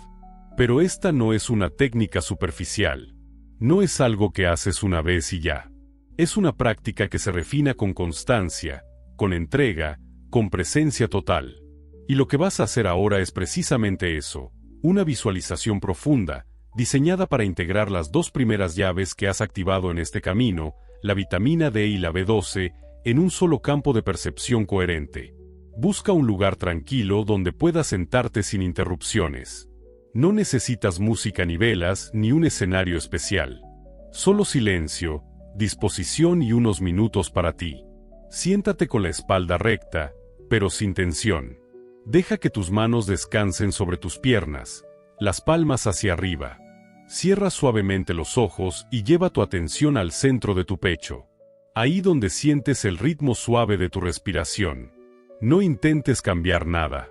Pero esta no es una técnica superficial. No es algo que haces una vez y ya. Es una práctica que se refina con constancia, con entrega, con presencia total. Y lo que vas a hacer ahora es precisamente eso. Una visualización profunda, diseñada para integrar las dos primeras llaves que has activado en este camino, la vitamina D y la B12, en un solo campo de percepción coherente. Busca un lugar tranquilo donde puedas sentarte sin interrupciones. No necesitas música ni velas ni un escenario especial. Solo silencio, disposición y unos minutos para ti. Siéntate con la espalda recta, pero sin tensión. Deja que tus manos descansen sobre tus piernas, las palmas hacia arriba. Cierra suavemente los ojos y lleva tu atención al centro de tu pecho. Ahí donde sientes el ritmo suave de tu respiración. No intentes cambiar nada.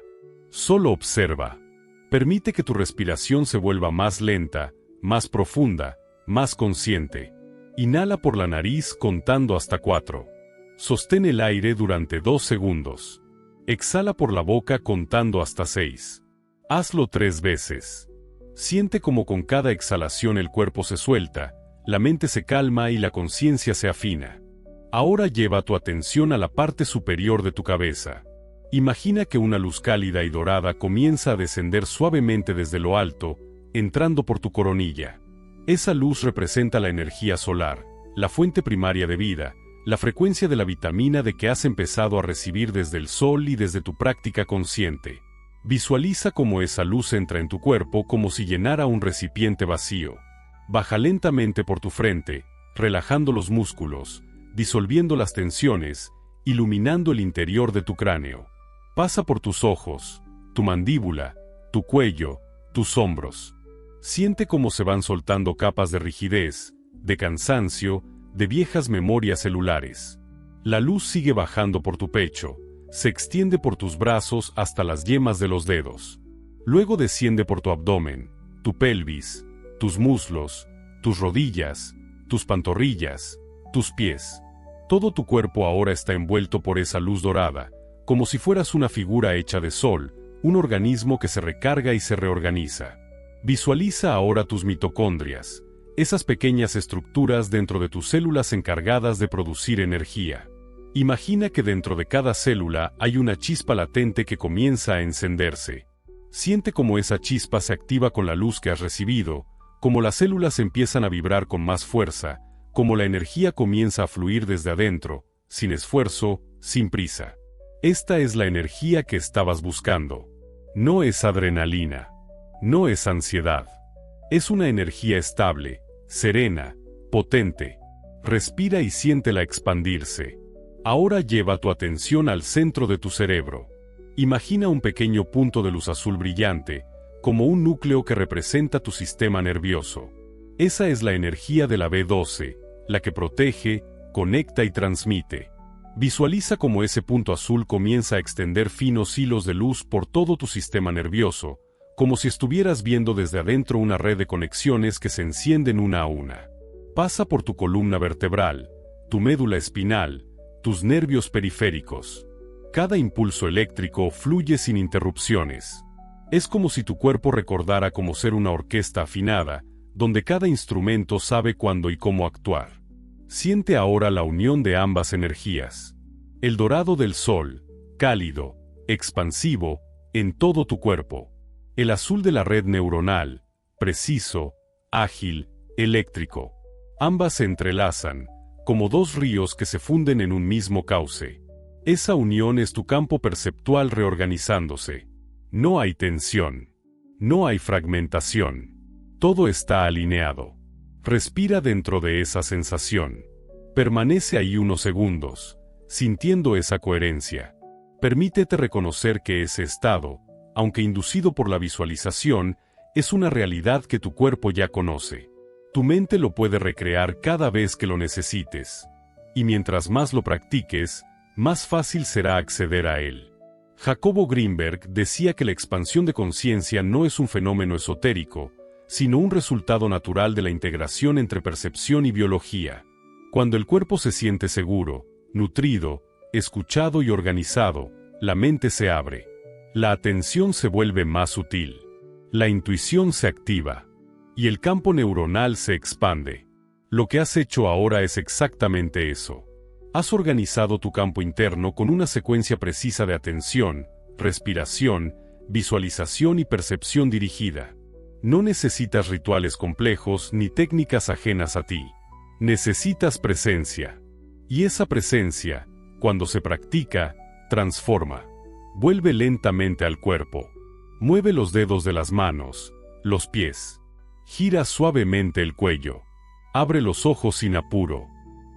Solo observa. Permite que tu respiración se vuelva más lenta, más profunda, más consciente. Inhala por la nariz contando hasta 4. Sostén el aire durante 2 segundos. Exhala por la boca contando hasta 6. Hazlo 3 veces. Siente como con cada exhalación el cuerpo se suelta, la mente se calma y la conciencia se afina. Ahora lleva tu atención a la parte superior de tu cabeza. Imagina que una luz cálida y dorada comienza a descender suavemente desde lo alto, entrando por tu coronilla. Esa luz representa la energía solar, la fuente primaria de vida, la frecuencia de la vitamina D que has empezado a recibir desde el sol y desde tu práctica consciente. Visualiza cómo esa luz entra en tu cuerpo como si llenara un recipiente vacío. Baja lentamente por tu frente, relajando los músculos, disolviendo las tensiones, iluminando el interior de tu cráneo. Pasa por tus ojos, tu mandíbula, tu cuello, tus hombros. Siente cómo se van soltando capas de rigidez, de cansancio, de viejas memorias celulares. La luz sigue bajando por tu pecho, se extiende por tus brazos hasta las yemas de los dedos. Luego desciende por tu abdomen, tu pelvis, tus muslos, tus rodillas, tus pantorrillas, tus pies. Todo tu cuerpo ahora está envuelto por esa luz dorada, como si fueras una figura hecha de sol, un organismo que se recarga y se reorganiza. Visualiza ahora tus mitocondrias, esas pequeñas estructuras dentro de tus células encargadas de producir energía. Imagina que dentro de cada célula hay una chispa latente que comienza a encenderse. Siente cómo esa chispa se activa con la luz que has recibido, cómo las células empiezan a vibrar con más fuerza, cómo la energía comienza a fluir desde adentro, sin esfuerzo, sin prisa. Esta es la energía que estabas buscando. No es adrenalina. No es ansiedad. Es una energía estable, serena, potente. Respira y siéntela expandirse. Ahora lleva tu atención al centro de tu cerebro. Imagina un pequeño punto de luz azul brillante, como un núcleo que representa tu sistema nervioso. Esa es la energía de la B12, la que protege, conecta y transmite. Visualiza cómo ese punto azul comienza a extender finos hilos de luz por todo tu sistema nervioso, como si estuvieras viendo desde adentro una red de conexiones que se encienden una a una. Pasa por tu columna vertebral, tu médula espinal, tus nervios periféricos. Cada impulso eléctrico fluye sin interrupciones. Es como si tu cuerpo recordara cómo ser una orquesta afinada, donde cada instrumento sabe cuándo y cómo actuar. Siente ahora la unión de ambas energías. El dorado del sol, cálido, expansivo, en todo tu cuerpo. El azul de la red neuronal, preciso, ágil, eléctrico. Ambas se entrelazan, como dos ríos que se funden en un mismo cauce. Esa unión es tu campo perceptual reorganizándose. No hay tensión. No hay fragmentación. Todo está alineado. Respira dentro de esa sensación. Permanece ahí unos segundos, sintiendo esa coherencia. Permítete reconocer que ese estado, aunque inducido por la visualización, es una realidad que tu cuerpo ya conoce. Tu mente lo puede recrear cada vez que lo necesites. Y mientras más lo practiques, más fácil será acceder a él. Jacobo Greenberg decía que la expansión de conciencia no es un fenómeno esotérico, sino un resultado natural de la integración entre percepción y biología. Cuando el cuerpo se siente seguro, nutrido, escuchado y organizado, la mente se abre. La atención se vuelve más sutil. La intuición se activa. Y el campo neuronal se expande. Lo que has hecho ahora es exactamente eso. Has organizado tu campo interno con una secuencia precisa de atención, respiración, visualización y percepción dirigida. No necesitas rituales complejos ni técnicas ajenas a ti. Necesitas presencia. Y esa presencia, cuando se practica, transforma. Vuelve lentamente al cuerpo. Mueve los dedos de las manos, los pies. Gira suavemente el cuello. Abre los ojos sin apuro.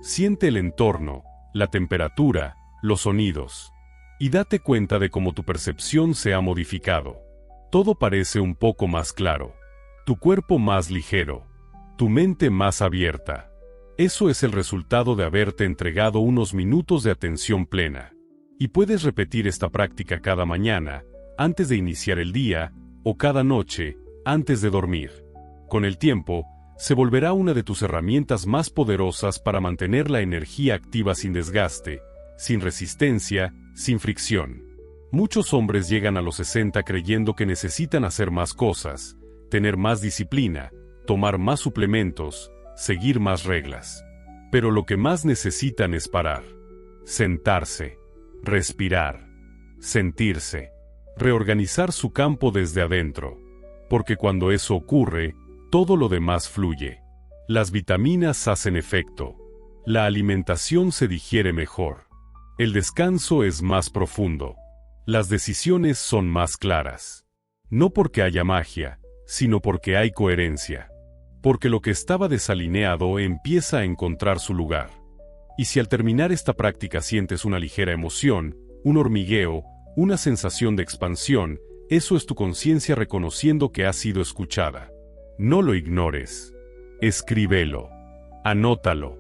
Siente el entorno, la temperatura, los sonidos. Y date cuenta de cómo tu percepción se ha modificado. Todo parece un poco más claro. Tu cuerpo más ligero. Tu mente más abierta. Eso es el resultado de haberte entregado unos minutos de atención plena. Y puedes repetir esta práctica cada mañana, antes de iniciar el día, o cada noche, antes de dormir. Con el tiempo, se volverá una de tus herramientas más poderosas para mantener la energía activa sin desgaste, sin resistencia, sin fricción. Muchos hombres llegan a los 60 creyendo que necesitan hacer más cosas, tener más disciplina, tomar más suplementos, seguir más reglas. Pero lo que más necesitan es parar, sentarse, respirar, sentirse, reorganizar su campo desde adentro. Porque cuando eso ocurre, todo lo demás fluye. Las vitaminas hacen efecto. La alimentación se digiere mejor. El descanso es más profundo. Las decisiones son más claras. No porque haya magia, sino porque hay coherencia. Porque lo que estaba desalineado empieza a encontrar su lugar. Y si al terminar esta práctica sientes una ligera emoción, un hormigueo, una sensación de expansión, eso es tu conciencia reconociendo que ha sido escuchada. No lo ignores. Escríbelo. Anótalo.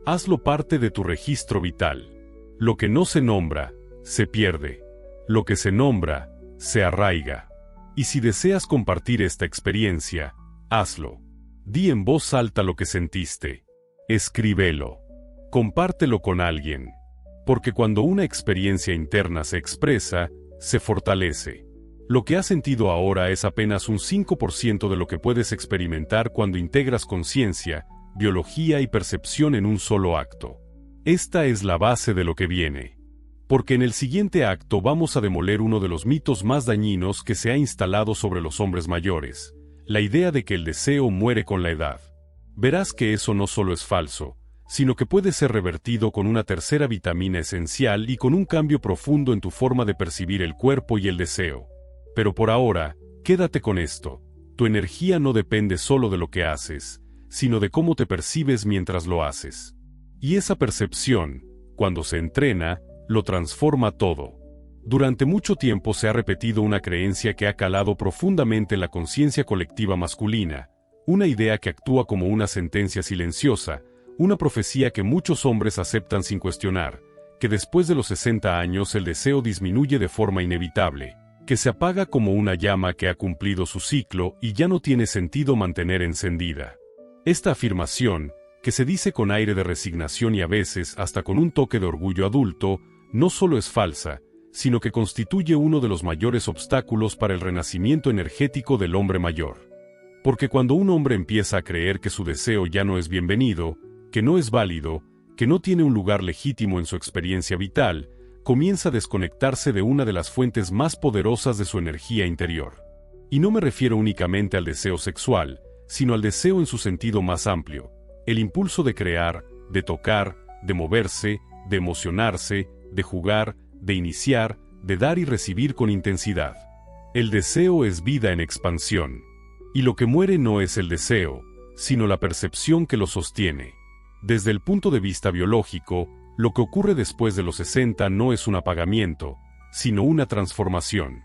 Hazlo parte de tu registro vital. Lo que no se nombra, se pierde. Lo que se nombra, se arraiga. Y si deseas compartir esta experiencia, hazlo. Di en voz alta lo que sentiste. Escríbelo. Compártelo con alguien. Porque cuando una experiencia interna se expresa, se fortalece. Lo que has sentido ahora es apenas un 5% de lo que puedes experimentar cuando integras conciencia, biología y percepción en un solo acto. Esta es la base de lo que viene. Porque en el siguiente acto vamos a demoler uno de los mitos más dañinos que se ha instalado sobre los hombres mayores, la idea de que el deseo muere con la edad. Verás que eso no solo es falso, sino que puede ser revertido con una tercera vitamina esencial y con un cambio profundo en tu forma de percibir el cuerpo y el deseo. Pero por ahora, quédate con esto. Tu energía no depende solo de lo que haces, sino de cómo te percibes mientras lo haces. Y esa percepción, cuando se entrena, lo transforma todo. Durante mucho tiempo se ha repetido una creencia que ha calado profundamente en la conciencia colectiva masculina, una idea que actúa como una sentencia silenciosa, una profecía que muchos hombres aceptan sin cuestionar, que después de los 60 años el deseo disminuye de forma inevitable, que se apaga como una llama que ha cumplido su ciclo y ya no tiene sentido mantener encendida. Esta afirmación, que se dice con aire de resignación y a veces hasta con un toque de orgullo adulto, no solo es falsa, sino que constituye uno de los mayores obstáculos para el renacimiento energético del hombre mayor. Porque cuando un hombre empieza a creer que su deseo ya no es bienvenido, que no es válido, que no tiene un lugar legítimo en su experiencia vital, comienza a desconectarse de una de las fuentes más poderosas de su energía interior. Y no me refiero únicamente al deseo sexual, sino al deseo en su sentido más amplio, el impulso de crear, de tocar, de moverse, de emocionarse, de jugar, de iniciar, de dar y recibir con intensidad. El deseo es vida en expansión. Y lo que muere no es el deseo, sino la percepción que lo sostiene. Desde el punto de vista biológico, lo que ocurre después de los 60 no es un apagamiento, sino una transformación.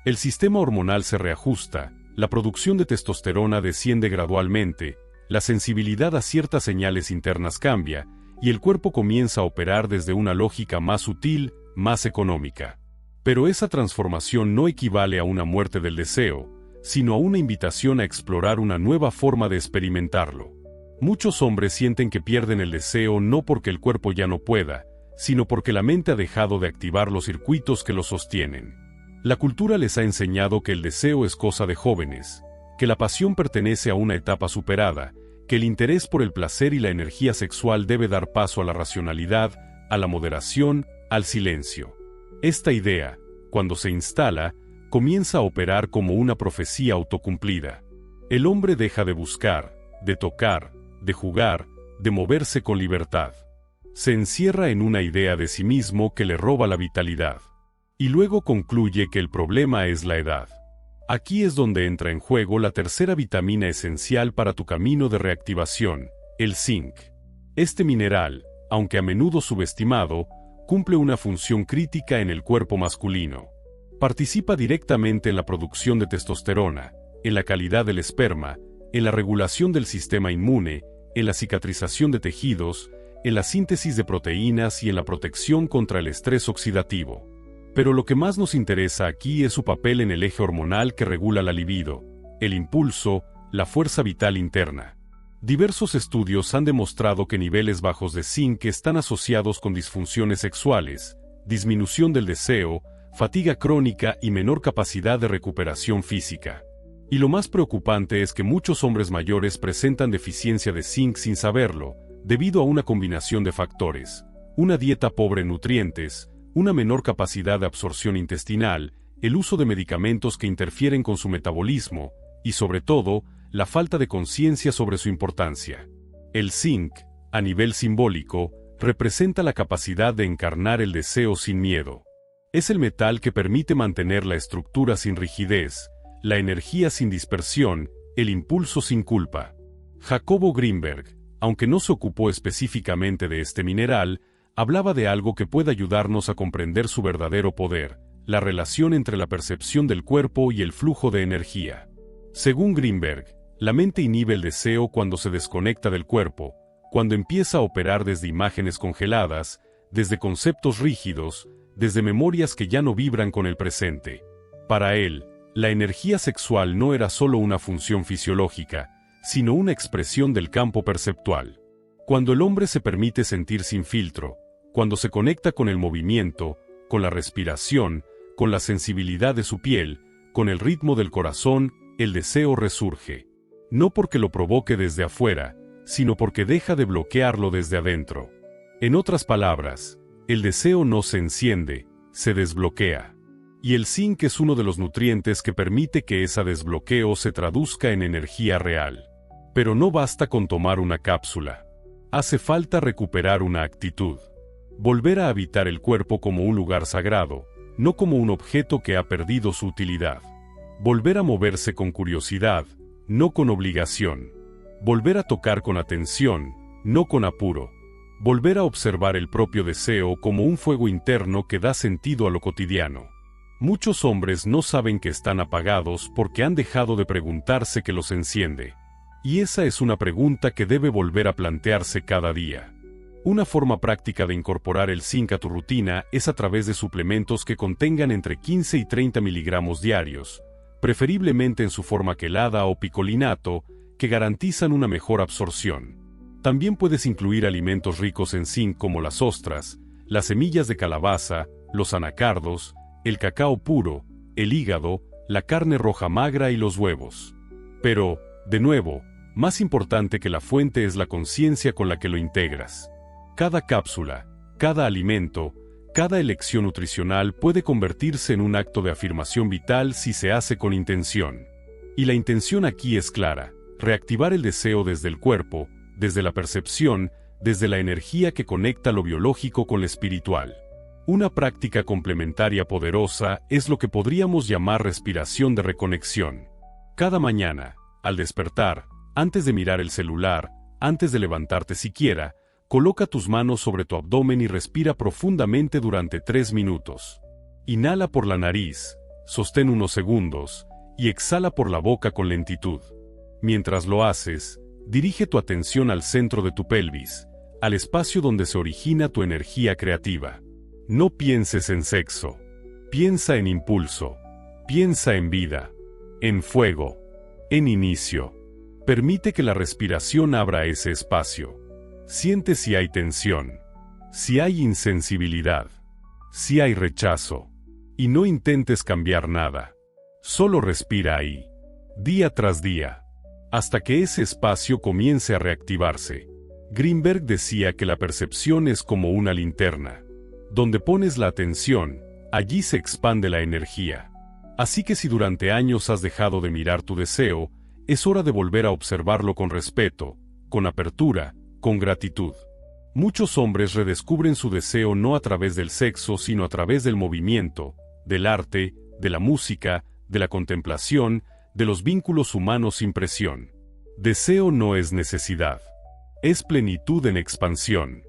El sistema hormonal se reajusta, la producción de testosterona desciende gradualmente, la sensibilidad a ciertas señales internas cambia, y el cuerpo comienza a operar desde una lógica más sutil, más económica. Pero esa transformación no equivale a una muerte del deseo, sino a una invitación a explorar una nueva forma de experimentarlo. Muchos hombres sienten que pierden el deseo no porque el cuerpo ya no pueda, sino porque la mente ha dejado de activar los circuitos que lo sostienen. La cultura les ha enseñado que el deseo es cosa de jóvenes, que la pasión pertenece a una etapa superada, que el interés por el placer y la energía sexual debe dar paso a la racionalidad, a la moderación, al silencio. Esta idea, cuando se instala, comienza a operar como una profecía autocumplida. El hombre deja de buscar, de tocar, de jugar, de moverse con libertad. Se encierra en una idea de sí mismo que le roba la vitalidad. Y luego concluye que el problema es la edad. Aquí es donde entra en juego la tercera vitamina esencial para tu camino de reactivación, el zinc. Este mineral, aunque a menudo subestimado, cumple una función crítica en el cuerpo masculino. Participa directamente en la producción de testosterona, en la calidad del esperma, en la regulación del sistema inmune, en la cicatrización de tejidos, en la síntesis de proteínas y en la protección contra el estrés oxidativo. Pero lo que más nos interesa aquí es su papel en el eje hormonal que regula la libido, el impulso, la fuerza vital interna. Diversos estudios han demostrado que niveles bajos de zinc están asociados con disfunciones sexuales, disminución del deseo, fatiga crónica y menor capacidad de recuperación física. Y lo más preocupante es que muchos hombres mayores presentan deficiencia de zinc sin saberlo, debido a una combinación de factores: una dieta pobre en nutrientes, una menor capacidad de absorción intestinal, el uso de medicamentos que interfieren con su metabolismo, y sobre todo, la falta de conciencia sobre su importancia. El zinc, a nivel simbólico, representa la capacidad de encarnar el deseo sin miedo. Es el metal que permite mantener la estructura sin rigidez, la energía sin dispersión, el impulso sin culpa. Jacobo Greenberg, aunque no se ocupó específicamente de este mineral, hablaba de algo que puede ayudarnos a comprender su verdadero poder, la relación entre la percepción del cuerpo y el flujo de energía. Según Greenberg, la mente inhibe el deseo cuando se desconecta del cuerpo, cuando empieza a operar desde imágenes congeladas, desde conceptos rígidos, desde memorias que ya no vibran con el presente. Para él, la energía sexual no era solo una función fisiológica, sino una expresión del campo perceptual. Cuando el hombre se permite sentir sin filtro, cuando se conecta con el movimiento, con la respiración, con la sensibilidad de su piel, con el ritmo del corazón, el deseo resurge. No porque lo provoque desde afuera, sino porque deja de bloquearlo desde adentro. En otras palabras, el deseo no se enciende, se desbloquea. Y el zinc es uno de los nutrientes que permite que ese desbloqueo se traduzca en energía real. Pero no basta con tomar una cápsula. Hace falta recuperar una actitud. Volver a habitar el cuerpo como un lugar sagrado, no como un objeto que ha perdido su utilidad. Volver a moverse con curiosidad, no con obligación. Volver a tocar con atención, no con apuro. Volver a observar el propio deseo como un fuego interno que da sentido a lo cotidiano. Muchos hombres no saben que están apagados porque han dejado de preguntarse qué los enciende. Y esa es una pregunta que debe volver a plantearse cada día. Una forma práctica de incorporar el zinc a tu rutina es a través de suplementos que contengan entre 15 y 30 miligramos diarios, preferiblemente en su forma quelada o picolinato, que garantizan una mejor absorción. También puedes incluir alimentos ricos en zinc como las ostras, las semillas de calabaza, los anacardos, el cacao puro, el hígado, la carne roja magra y los huevos. Pero, de nuevo, más importante que la fuente es la conciencia con la que lo integras. Cada cápsula, cada alimento, cada elección nutricional puede convertirse en un acto de afirmación vital si se hace con intención. Y la intención aquí es clara: reactivar el deseo desde el cuerpo, desde la percepción, desde la energía que conecta lo biológico con lo espiritual. Una práctica complementaria poderosa es lo que podríamos llamar respiración de reconexión. Cada mañana, al despertar, antes de mirar el celular, antes de levantarte siquiera, coloca tus manos sobre tu abdomen y respira profundamente durante 3 minutos. Inhala por la nariz, sostén unos segundos, y exhala por la boca con lentitud. Mientras lo haces, dirige tu atención al centro de tu pelvis, al espacio donde se origina tu energía creativa. No pienses en sexo. Piensa en impulso. Piensa en vida. En fuego. En inicio. Permite que la respiración abra ese espacio. Siente si hay tensión, si hay insensibilidad, si hay rechazo. Y no intentes cambiar nada. Solo respira ahí, día tras día, hasta que ese espacio comience a reactivarse. Greenberg decía que la percepción es como una linterna. Donde pones la atención, allí se expande la energía. Así que si durante años has dejado de mirar tu deseo, es hora de volver a observarlo con respeto, con apertura, con gratitud. Muchos hombres redescubren su deseo no a través del sexo, sino a través del movimiento, del arte, de la música, de la contemplación, de los vínculos humanos sin presión. Deseo no es necesidad. Es plenitud en expansión.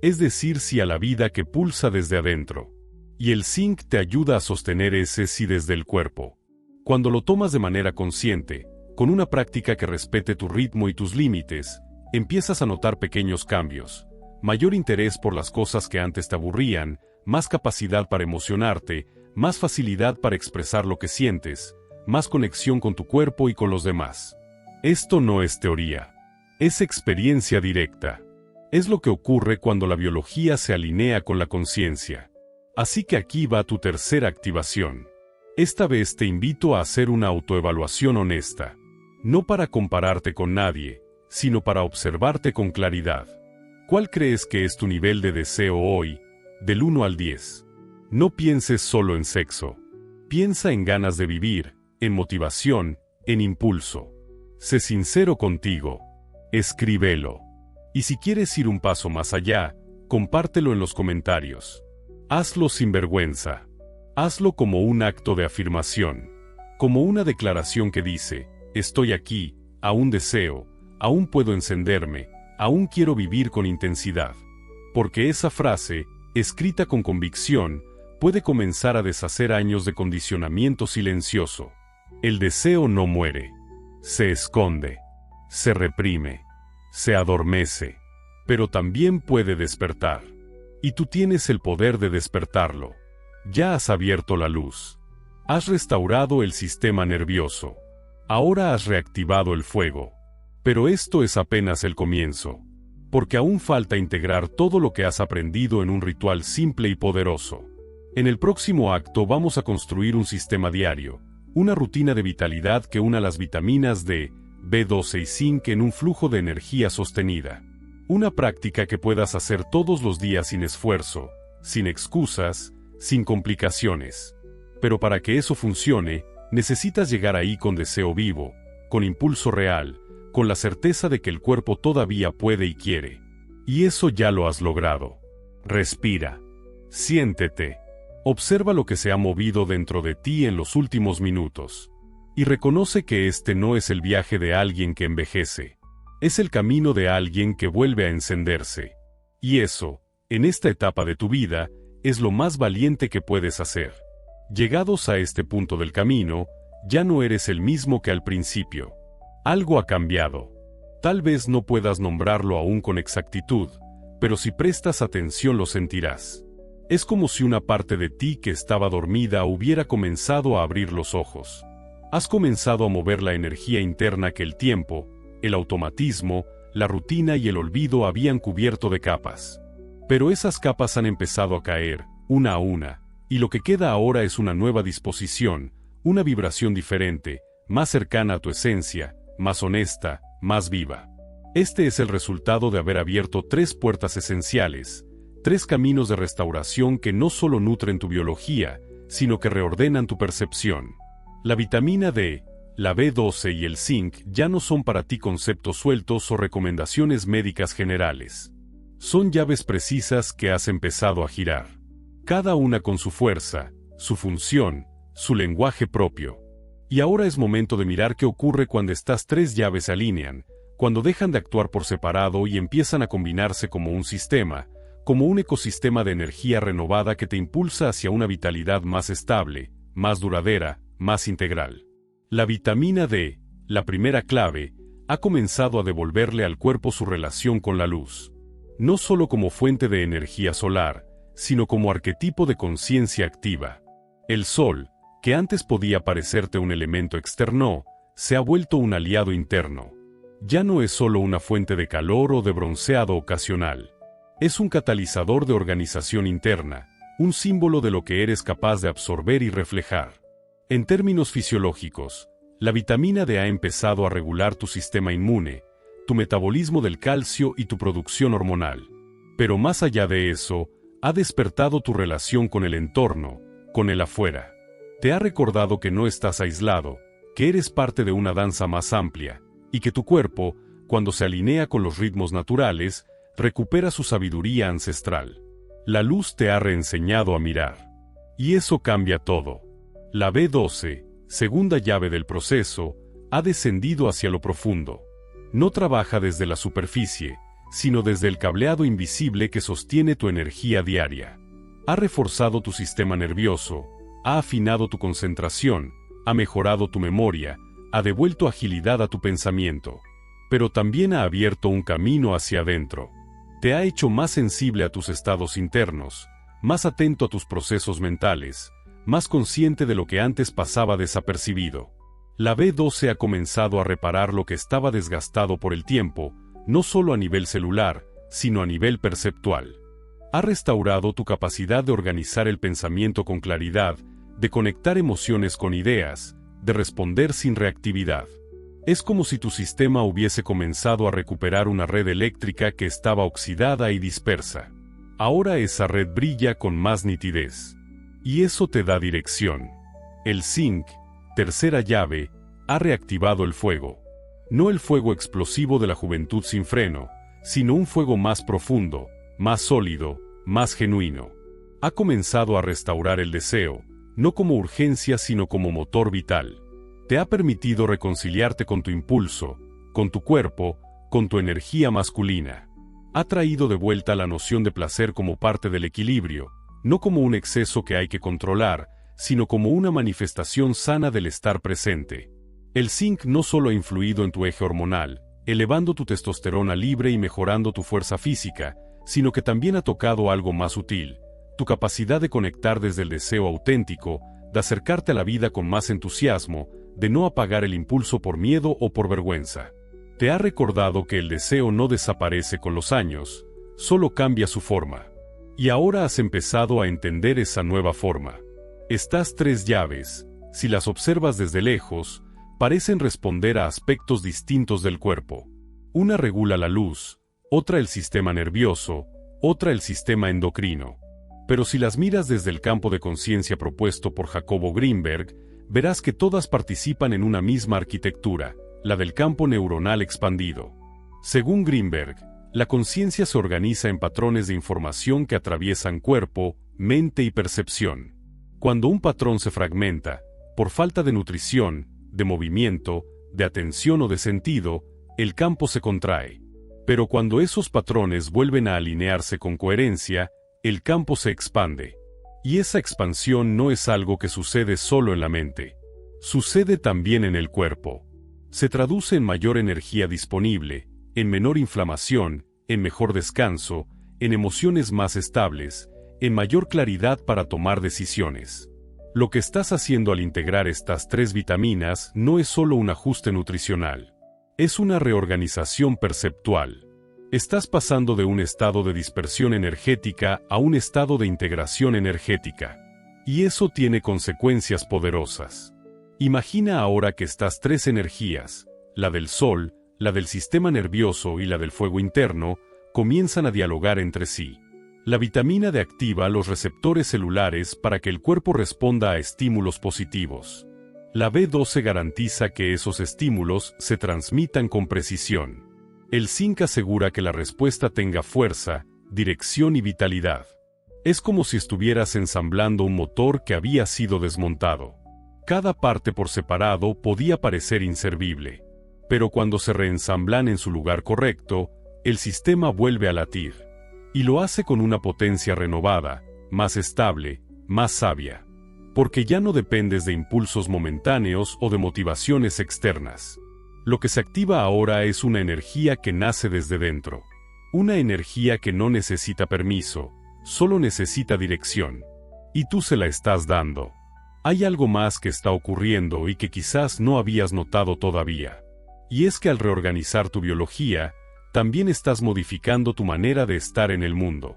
Es decir, sí a la vida que pulsa desde adentro. Y el zinc te ayuda a sostener ese sí desde el cuerpo. Cuando lo tomas de manera consciente, con una práctica que respete tu ritmo y tus límites, empiezas a notar pequeños cambios, mayor interés por las cosas que antes te aburrían, más capacidad para emocionarte, más facilidad para expresar lo que sientes, más conexión con tu cuerpo y con los demás. Esto no es teoría, es experiencia directa. Es lo que ocurre cuando la biología se alinea con la conciencia. Así que aquí va tu tercera activación. Esta vez te invito a hacer una autoevaluación honesta, no para compararte con nadie, sino para observarte con claridad. ¿Cuál crees que es tu nivel de deseo hoy, del 1 al 10? No pienses solo en sexo. Piensa en ganas de vivir, en motivación, en impulso. Sé sincero contigo. Escríbelo. Y si quieres ir un paso más allá, compártelo en los comentarios. Hazlo sin vergüenza. Hazlo como un acto de afirmación, como una declaración que dice, estoy aquí, aún deseo, aún puedo encenderme, aún quiero vivir con intensidad. Porque esa frase, escrita con convicción, puede comenzar a deshacer años de condicionamiento silencioso. El deseo no muere, se esconde, se reprime, se adormece, pero también puede despertar. Y tú tienes el poder de despertarlo. Ya has abierto la luz. Has restaurado el sistema nervioso. Ahora has reactivado el fuego. Pero esto es apenas el comienzo. Porque aún falta integrar todo lo que has aprendido en un ritual simple y poderoso. En el próximo acto vamos a construir un sistema diario, una rutina de vitalidad que una las vitaminas D, B12 y zinc en un flujo de energía sostenida. Una práctica que puedas hacer todos los días sin esfuerzo, sin excusas, sin complicaciones. Pero para que eso funcione, necesitas llegar ahí con deseo vivo, con impulso real, con la certeza de que el cuerpo todavía puede y quiere. Y eso ya lo has logrado. Respira. Siéntete. Observa lo que se ha movido dentro de ti en los últimos minutos. Y reconoce que este no es el viaje de alguien que envejece. Es el camino de alguien que vuelve a encenderse. Y eso, en esta etapa de tu vida, es lo más valiente que puedes hacer. Llegados a este punto del camino, ya no eres el mismo que al principio. Algo ha cambiado. Tal vez no puedas nombrarlo aún con exactitud, pero si prestas atención lo sentirás. Es como si una parte de ti que estaba dormida hubiera comenzado a abrir los ojos. Has comenzado a mover la energía interna que el tiempo, el automatismo, la rutina y el olvido habían cubierto de capas. Pero esas capas han empezado a caer, una a una, y lo que queda ahora es una nueva disposición, una vibración diferente, más cercana a tu esencia, más honesta, más viva. Este es el resultado de haber abierto 3 puertas esenciales, 3 caminos de restauración que no solo nutren tu biología, sino que reordenan tu percepción. La vitamina D, la B12 y el zinc ya no son para ti conceptos sueltos o recomendaciones médicas generales. Son llaves precisas que has empezado a girar. Cada una con su fuerza, su función, su lenguaje propio. Y ahora es momento de mirar qué ocurre cuando estas 3 llaves se alinean, cuando dejan de actuar por separado y empiezan a combinarse como un sistema, como un ecosistema de energía renovada que te impulsa hacia una vitalidad más estable, más duradera, más integral. La vitamina D, la primera clave, ha comenzado a devolverle al cuerpo su relación con la luz. No solo como fuente de energía solar, sino como arquetipo de conciencia activa. El sol, que antes podía parecerte un elemento externo, se ha vuelto un aliado interno. Ya no es solo una fuente de calor o de bronceado ocasional. Es un catalizador de organización interna, un símbolo de lo que eres capaz de absorber y reflejar. En términos fisiológicos, la vitamina D ha empezado a regular tu sistema inmune, tu metabolismo del calcio y tu producción hormonal. Pero más allá de eso, ha despertado tu relación con el entorno, con el afuera. Te ha recordado que no estás aislado, que eres parte de una danza más amplia, y que tu cuerpo, cuando se alinea con los ritmos naturales, recupera su sabiduría ancestral. La luz te ha reenseñado a mirar. Y eso cambia todo. La B12, segunda llave del proceso, ha descendido hacia lo profundo. No trabaja desde la superficie, sino desde el cableado invisible que sostiene tu energía diaria. Ha reforzado tu sistema nervioso, ha afinado tu concentración, ha mejorado tu memoria, ha devuelto agilidad a tu pensamiento. Pero también ha abierto un camino hacia adentro. Te ha hecho más sensible a tus estados internos, más atento a tus procesos mentales, más consciente de lo que antes pasaba desapercibido. La B12 ha comenzado a reparar lo que estaba desgastado por el tiempo, no solo a nivel celular, sino a nivel perceptual. Ha restaurado tu capacidad de organizar el pensamiento con claridad, de conectar emociones con ideas, de responder sin reactividad. Es como si tu sistema hubiese comenzado a recuperar una red eléctrica que estaba oxidada y dispersa. Ahora esa red brilla con más nitidez. Y eso te da dirección. El zinc, tercera llave, ha reactivado el fuego. No el fuego explosivo de la juventud sin freno, sino un fuego más profundo, más sólido, más genuino. Ha comenzado a restaurar el deseo, no como urgencia sino como motor vital. Te ha permitido reconciliarte con tu impulso, con tu cuerpo, con tu energía masculina. Ha traído de vuelta la noción de placer como parte del equilibrio, no como un exceso que hay que controlar, sino como una manifestación sana del estar presente. El zinc no solo ha influido en tu eje hormonal, elevando tu testosterona libre y mejorando tu fuerza física, sino que también ha tocado algo más sutil, tu capacidad de conectar desde el deseo auténtico, de acercarte a la vida con más entusiasmo, de no apagar el impulso por miedo o por vergüenza. Te ha recordado que el deseo no desaparece con los años, solo cambia su forma. Y ahora has empezado a entender esa nueva forma. Estas tres llaves, si las observas desde lejos, parecen responder a aspectos distintos del cuerpo. Una regula la luz, otra el sistema nervioso, otra el sistema endocrino. Pero si las miras desde el campo de conciencia propuesto por Jacobo Greenberg, verás que todas participan en una misma arquitectura, la del campo neuronal expandido. Según Greenberg, la conciencia se organiza en patrones de información que atraviesan cuerpo, mente y percepción. Cuando un patrón se fragmenta, por falta de nutrición, de movimiento, de atención o de sentido, el campo se contrae. Pero cuando esos patrones vuelven a alinearse con coherencia, el campo se expande. Y esa expansión no es algo que sucede solo en la mente. Sucede también en el cuerpo. Se traduce en mayor energía disponible, en menor inflamación, en mejor descanso, en emociones más estables, en mayor claridad para tomar decisiones. Lo que estás haciendo al integrar estas tres vitaminas no es solo un ajuste nutricional. Es una reorganización perceptual. Estás pasando de un estado de dispersión energética a un estado de integración energética. Y eso tiene consecuencias poderosas. Imagina ahora que estas tres energías, la del sol, la del sistema nervioso y la del fuego interno, comienzan a dialogar entre sí. La vitamina D activa los receptores celulares para que el cuerpo responda a estímulos positivos. La B12 garantiza que esos estímulos se transmitan con precisión. El zinc asegura que la respuesta tenga fuerza, dirección y vitalidad. Es como si estuvieras ensamblando un motor que había sido desmontado. Cada parte por separado podía parecer inservible. Pero cuando se reensamblan en su lugar correcto, el sistema vuelve a latir. Y lo hace con una potencia renovada, más estable, más sabia. Porque ya no dependes de impulsos momentáneos o de motivaciones externas. Lo que se activa ahora es una energía que nace desde dentro. Una energía que no necesita permiso, solo necesita dirección. Y tú se la estás dando. Hay algo más que está ocurriendo y que quizás no habías notado todavía. Y es que al reorganizar tu biología, también estás modificando tu manera de estar en el mundo.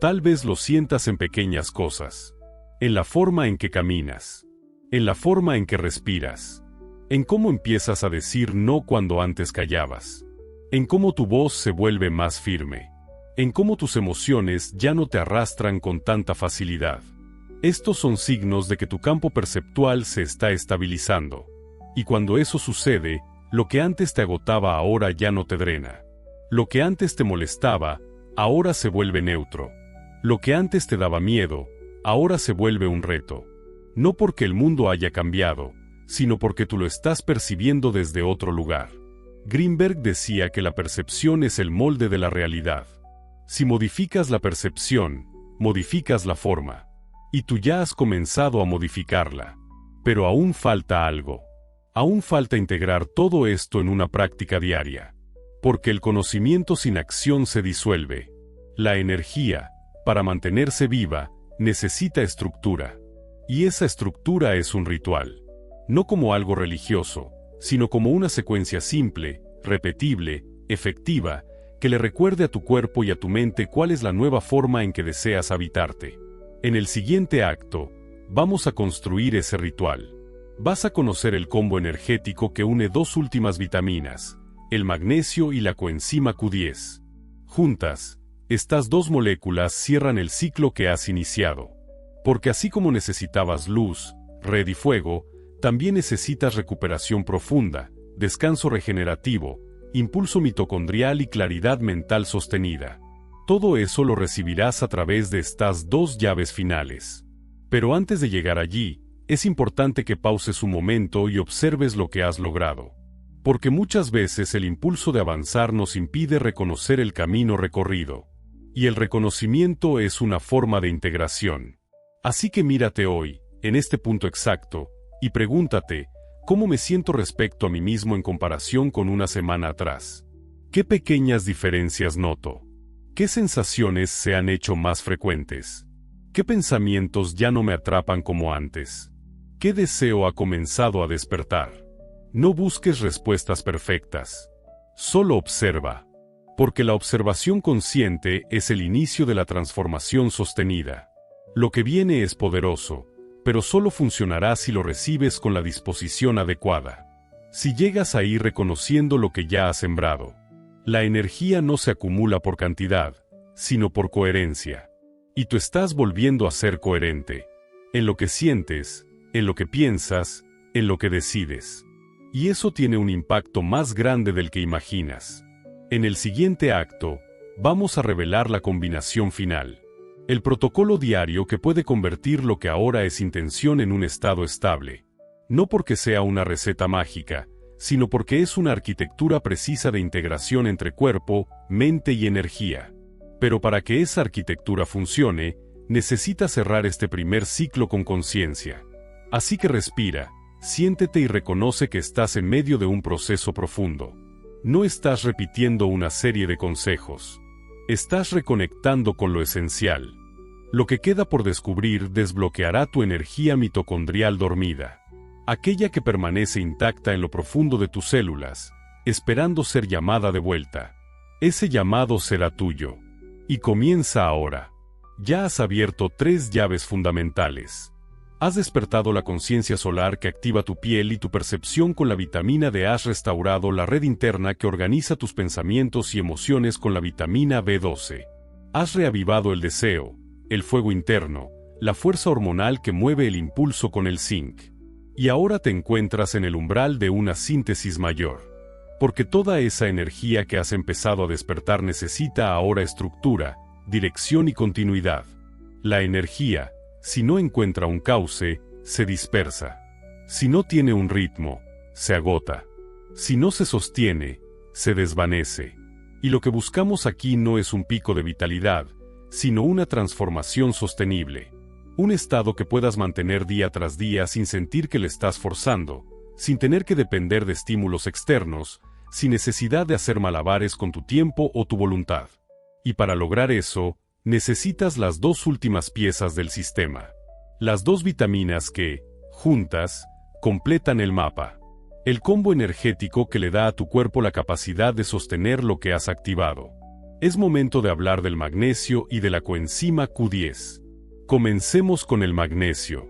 Tal vez lo sientas en pequeñas cosas. En la forma en que caminas. En la forma en que respiras. En cómo empiezas a decir no cuando antes callabas. En cómo tu voz se vuelve más firme. En cómo tus emociones ya no te arrastran con tanta facilidad. Estos son signos de que tu campo perceptual se está estabilizando. Y cuando eso sucede, lo que antes te agotaba ahora ya no te drena. Lo que antes te molestaba, ahora se vuelve neutro. Lo que antes te daba miedo, ahora se vuelve un reto. No porque el mundo haya cambiado, sino porque tú lo estás percibiendo desde otro lugar. Greenberg decía que la percepción es el molde de la realidad. Si modificas la percepción, modificas la forma. Y tú ya has comenzado a modificarla. Pero aún falta algo. Aún falta integrar todo esto en una práctica diaria. Porque el conocimiento sin acción se disuelve. La energía, para mantenerse viva, necesita estructura. Y esa estructura es un ritual. No como algo religioso, sino como una secuencia simple, repetible, efectiva, que le recuerde a tu cuerpo y a tu mente cuál es la nueva forma en que deseas habitarte. En el siguiente acto, vamos a construir ese ritual. Vas a conocer el combo energético que une dos últimas vitaminas, el magnesio y la coenzima Q10. Juntas, estas dos moléculas cierran el ciclo que has iniciado. Porque así como necesitabas luz, red y fuego, también necesitas recuperación profunda, descanso regenerativo, impulso mitocondrial y claridad mental sostenida. Todo eso lo recibirás a través de estas dos llaves finales. Pero antes de llegar allí, es importante que pauses un momento y observes lo que has logrado. Porque muchas veces el impulso de avanzar nos impide reconocer el camino recorrido. Y el reconocimiento es una forma de integración. Así que mírate hoy, en este punto exacto, y pregúntate, ¿cómo me siento respecto a mí mismo en comparación con una semana atrás? ¿Qué pequeñas diferencias noto? ¿Qué sensaciones se han hecho más frecuentes? ¿Qué pensamientos ya no me atrapan como antes? ¿Qué deseo ha comenzado a despertar? No busques respuestas perfectas. Solo observa. Porque la observación consciente es el inicio de la transformación sostenida. Lo que viene es poderoso, pero solo funcionará si lo recibes con la disposición adecuada. Si llegas ahí reconociendo lo que ya has sembrado. La energía no se acumula por cantidad, sino por coherencia. Y tú estás volviendo a ser coherente. En lo que sientes, en lo que piensas, en lo que decides. Y eso tiene un impacto más grande del que imaginas. En el siguiente acto, vamos a revelar la combinación final. El protocolo diario que puede convertir lo que ahora es intención en un estado estable. No porque sea una receta mágica, sino porque es una arquitectura precisa de integración entre cuerpo, mente y energía. Pero para que esa arquitectura funcione, necesita cerrar este primer ciclo con conciencia. Así que respira, siéntete y reconoce que estás en medio de un proceso profundo. No estás repitiendo una serie de consejos. Estás reconectando con lo esencial. Lo que queda por descubrir desbloqueará tu energía mitocondrial dormida. Aquella que permanece intacta en lo profundo de tus células, esperando ser llamada de vuelta. Ese llamado será tuyo. Y comienza ahora. Ya has abierto 3 llaves fundamentales. Has despertado la conciencia solar que activa tu piel y tu percepción con la vitamina D. Has restaurado la red interna que organiza tus pensamientos y emociones con la vitamina B12. Has reavivado el deseo, el fuego interno, la fuerza hormonal que mueve el impulso con el zinc. Y ahora te encuentras en el umbral de una síntesis mayor. Porque toda esa energía que has empezado a despertar necesita ahora estructura, dirección y continuidad. La energía, si no encuentra un cauce, se dispersa. Si no tiene un ritmo, se agota. Si no se sostiene, se desvanece. Y lo que buscamos aquí no es un pico de vitalidad, sino una transformación sostenible. Un estado que puedas mantener día tras día sin sentir que le estás forzando, sin tener que depender de estímulos externos, sin necesidad de hacer malabares con tu tiempo o tu voluntad. Y para lograr eso, necesitas las 2 últimas piezas del sistema. Las 2 vitaminas que, juntas, completan el mapa. El combo energético que le da a tu cuerpo la capacidad de sostener lo que has activado. Es momento de hablar del magnesio y de la coenzima Q10. Comencemos con el magnesio.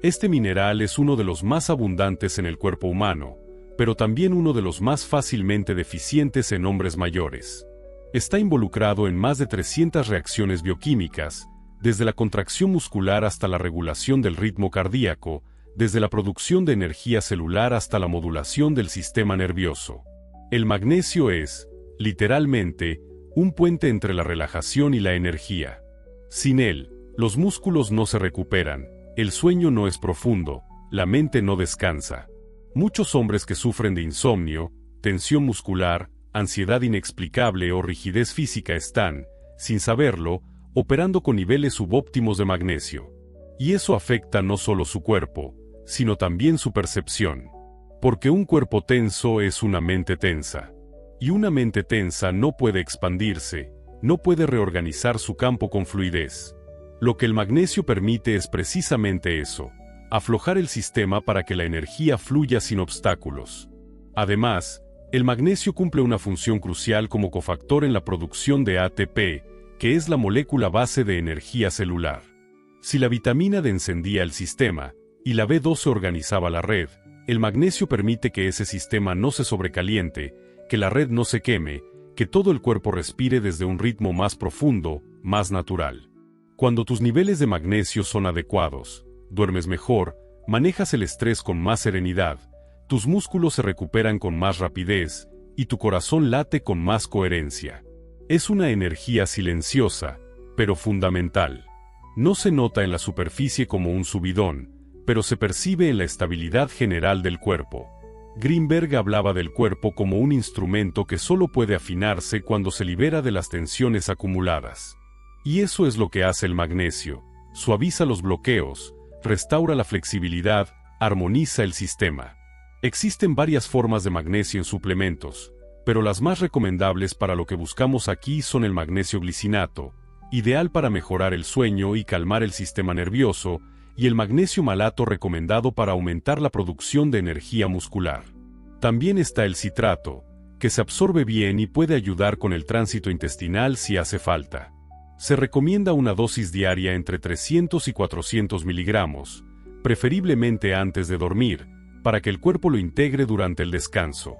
Este mineral es uno de los más abundantes en el cuerpo humano, pero también uno de los más fácilmente deficientes en hombres mayores. Está involucrado en más de 300 reacciones bioquímicas, desde la contracción muscular hasta la regulación del ritmo cardíaco, desde la producción de energía celular hasta la modulación del sistema nervioso. El magnesio es, literalmente, un puente entre la relajación y la energía. Sin él, los músculos no se recuperan, el sueño no es profundo, la mente no descansa. Muchos hombres que sufren de insomnio, tensión muscular, ansiedad inexplicable o rigidez física están, sin saberlo, operando con niveles subóptimos de magnesio. Y eso afecta no solo su cuerpo, sino también su percepción. Porque un cuerpo tenso es una mente tensa. Y una mente tensa no puede expandirse, no puede reorganizar su campo con fluidez. Lo que el magnesio permite es precisamente eso, aflojar el sistema para que la energía fluya sin obstáculos. Además, el magnesio cumple una función crucial como cofactor en la producción de ATP, que es la molécula base de energía celular. Si la vitamina D encendía el sistema, y la B12 organizaba la red, el magnesio permite que ese sistema no se sobrecaliente, que la red no se queme, que todo el cuerpo respire desde un ritmo más profundo, más natural. Cuando tus niveles de magnesio son adecuados, duermes mejor, manejas el estrés con más serenidad, tus músculos se recuperan con más rapidez, y tu corazón late con más coherencia. Es una energía silenciosa, pero fundamental. No se nota en la superficie como un subidón, pero se percibe en la estabilidad general del cuerpo. Greenberg hablaba del cuerpo como un instrumento que solo puede afinarse cuando se libera de las tensiones acumuladas. Y eso es lo que hace el magnesio: suaviza los bloqueos, restaura la flexibilidad, armoniza el sistema. Existen varias formas de magnesio en suplementos, pero las más recomendables para lo que buscamos aquí son el magnesio glicinato, ideal para mejorar el sueño y calmar el sistema nervioso, y el magnesio malato, recomendado para aumentar la producción de energía muscular. También está el citrato, que se absorbe bien y puede ayudar con el tránsito intestinal si hace falta. Se recomienda una dosis diaria entre 300 y 400 miligramos, preferiblemente antes de dormir, para que el cuerpo lo integre durante el descanso.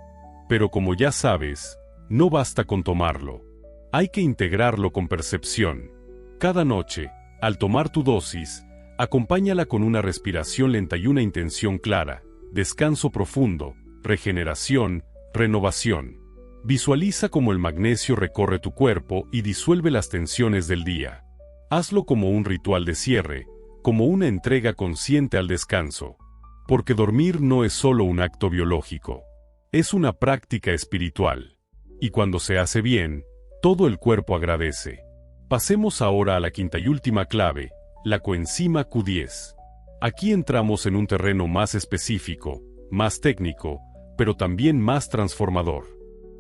Pero como ya sabes, no basta con tomarlo. Hay que integrarlo con percepción. Cada noche, al tomar tu dosis, acompáñala con una respiración lenta y una intención clara: descanso profundo, regeneración, renovación. Visualiza cómo el magnesio recorre tu cuerpo y disuelve las tensiones del día. Hazlo como un ritual de cierre, como una entrega consciente al descanso. Porque dormir no es solo un acto biológico, es una práctica espiritual. Y cuando se hace bien, todo el cuerpo agradece. Pasemos ahora a la quinta y última clave: la coenzima Q10. Aquí entramos en un terreno más específico, más técnico, pero también más transformador.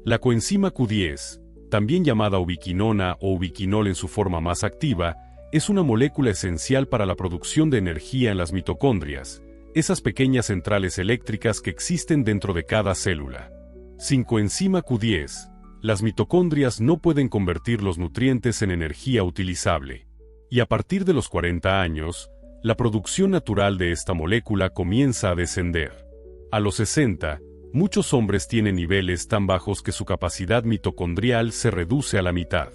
La coenzima Q10, también llamada ubiquinona o ubiquinol en su forma más activa, es una molécula esencial para la producción de energía en las mitocondrias, esas pequeñas centrales eléctricas que existen dentro de cada célula. Sin coenzima Q10, las mitocondrias no pueden convertir los nutrientes en energía utilizable. Y a partir de los 40 años, la producción natural de esta molécula comienza a descender. A los 60, muchos hombres tienen niveles tan bajos que su capacidad mitocondrial se reduce a la mitad.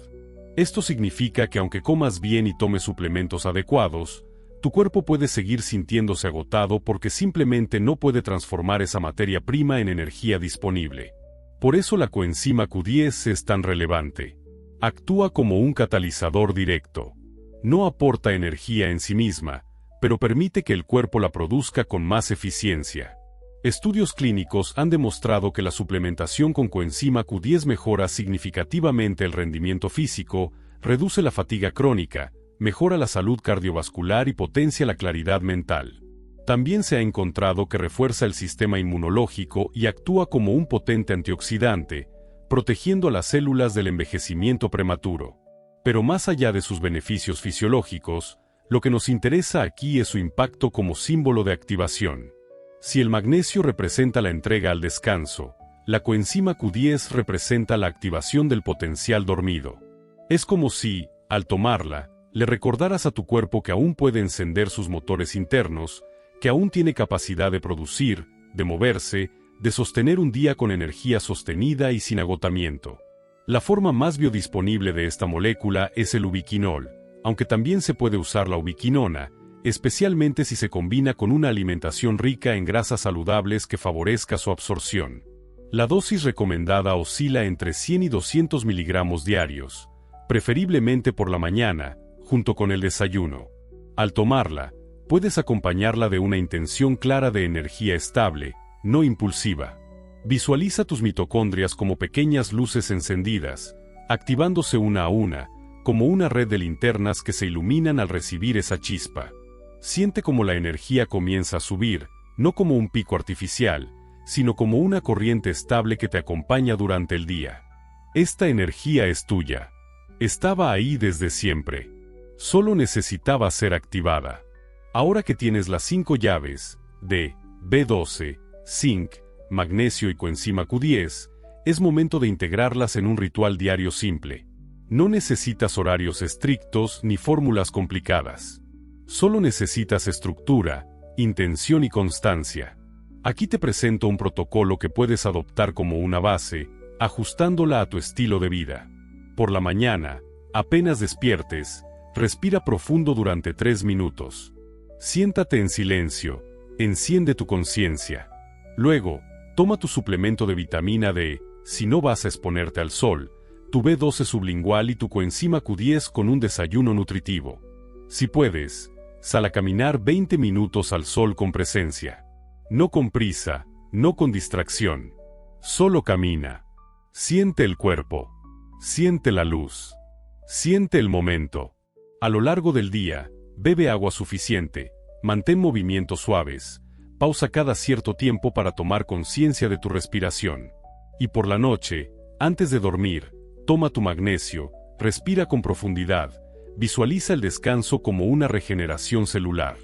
Esto significa que aunque comas bien y tomes suplementos adecuados, tu cuerpo puede seguir sintiéndose agotado porque simplemente no puede transformar esa materia prima en energía disponible. Por eso la coenzima Q10 es tan relevante. Actúa como un catalizador directo. No aporta energía en sí misma, pero permite que el cuerpo la produzca con más eficiencia. Estudios clínicos han demostrado que la suplementación con coenzima Q10 mejora significativamente el rendimiento físico, reduce la fatiga crónica, mejora la salud cardiovascular y potencia la claridad mental. También se ha encontrado que refuerza el sistema inmunológico y actúa como un potente antioxidante, protegiendo a las células del envejecimiento prematuro. Pero más allá de sus beneficios fisiológicos, lo que nos interesa aquí es su impacto como símbolo de activación. Si el magnesio representa la entrega al descanso, la coenzima Q10 representa la activación del potencial dormido. Es como si, al tomarla, le recordaras a tu cuerpo que aún puede encender sus motores internos, que aún tiene capacidad de producir, de moverse, de sostener un día con energía sostenida y sin agotamiento. La forma más biodisponible de esta molécula es el ubiquinol, aunque también se puede usar la ubiquinona, especialmente si se combina con una alimentación rica en grasas saludables que favorezca su absorción. La dosis recomendada oscila entre 100 y 200 miligramos diarios, preferiblemente por la mañana, junto con el desayuno. Al tomarla, puedes acompañarla de una intención clara de energía estable, no impulsiva. Visualiza tus mitocondrias como pequeñas luces encendidas, activándose una a una, como una red de linternas que se iluminan al recibir esa chispa. Siente cómo la energía comienza a subir, no como un pico artificial, sino como una corriente estable que te acompaña durante el día. Esta energía es tuya. Estaba ahí desde siempre. Solo necesitaba ser activada. Ahora que tienes las 5 llaves, D, B12, zinc, magnesio y coenzima Q10, es momento de integrarlas en un ritual diario simple. No necesitas horarios estrictos ni fórmulas complicadas. Solo necesitas estructura, intención y constancia. Aquí te presento un protocolo que puedes adoptar como una base, ajustándola a tu estilo de vida. Por la mañana, apenas despiertes, respira profundo durante 3 minutos. Siéntate en silencio, enciende tu conciencia. Luego, toma tu suplemento de vitamina D, si no vas a exponerte al sol, tu B12 sublingual y tu coenzima Q10 con un desayuno nutritivo. Si puedes, Sal a caminar 20 minutos al sol con presencia. No con prisa, no con distracción. Solo camina. Siente el cuerpo. Siente la luz. Siente el momento. A lo largo del día, bebe agua suficiente, mantén movimientos suaves, pausa cada cierto tiempo para tomar conciencia de tu respiración. Y por la noche, antes de dormir, toma tu magnesio, respira con profundidad, visualiza el descanso como una regeneración celular.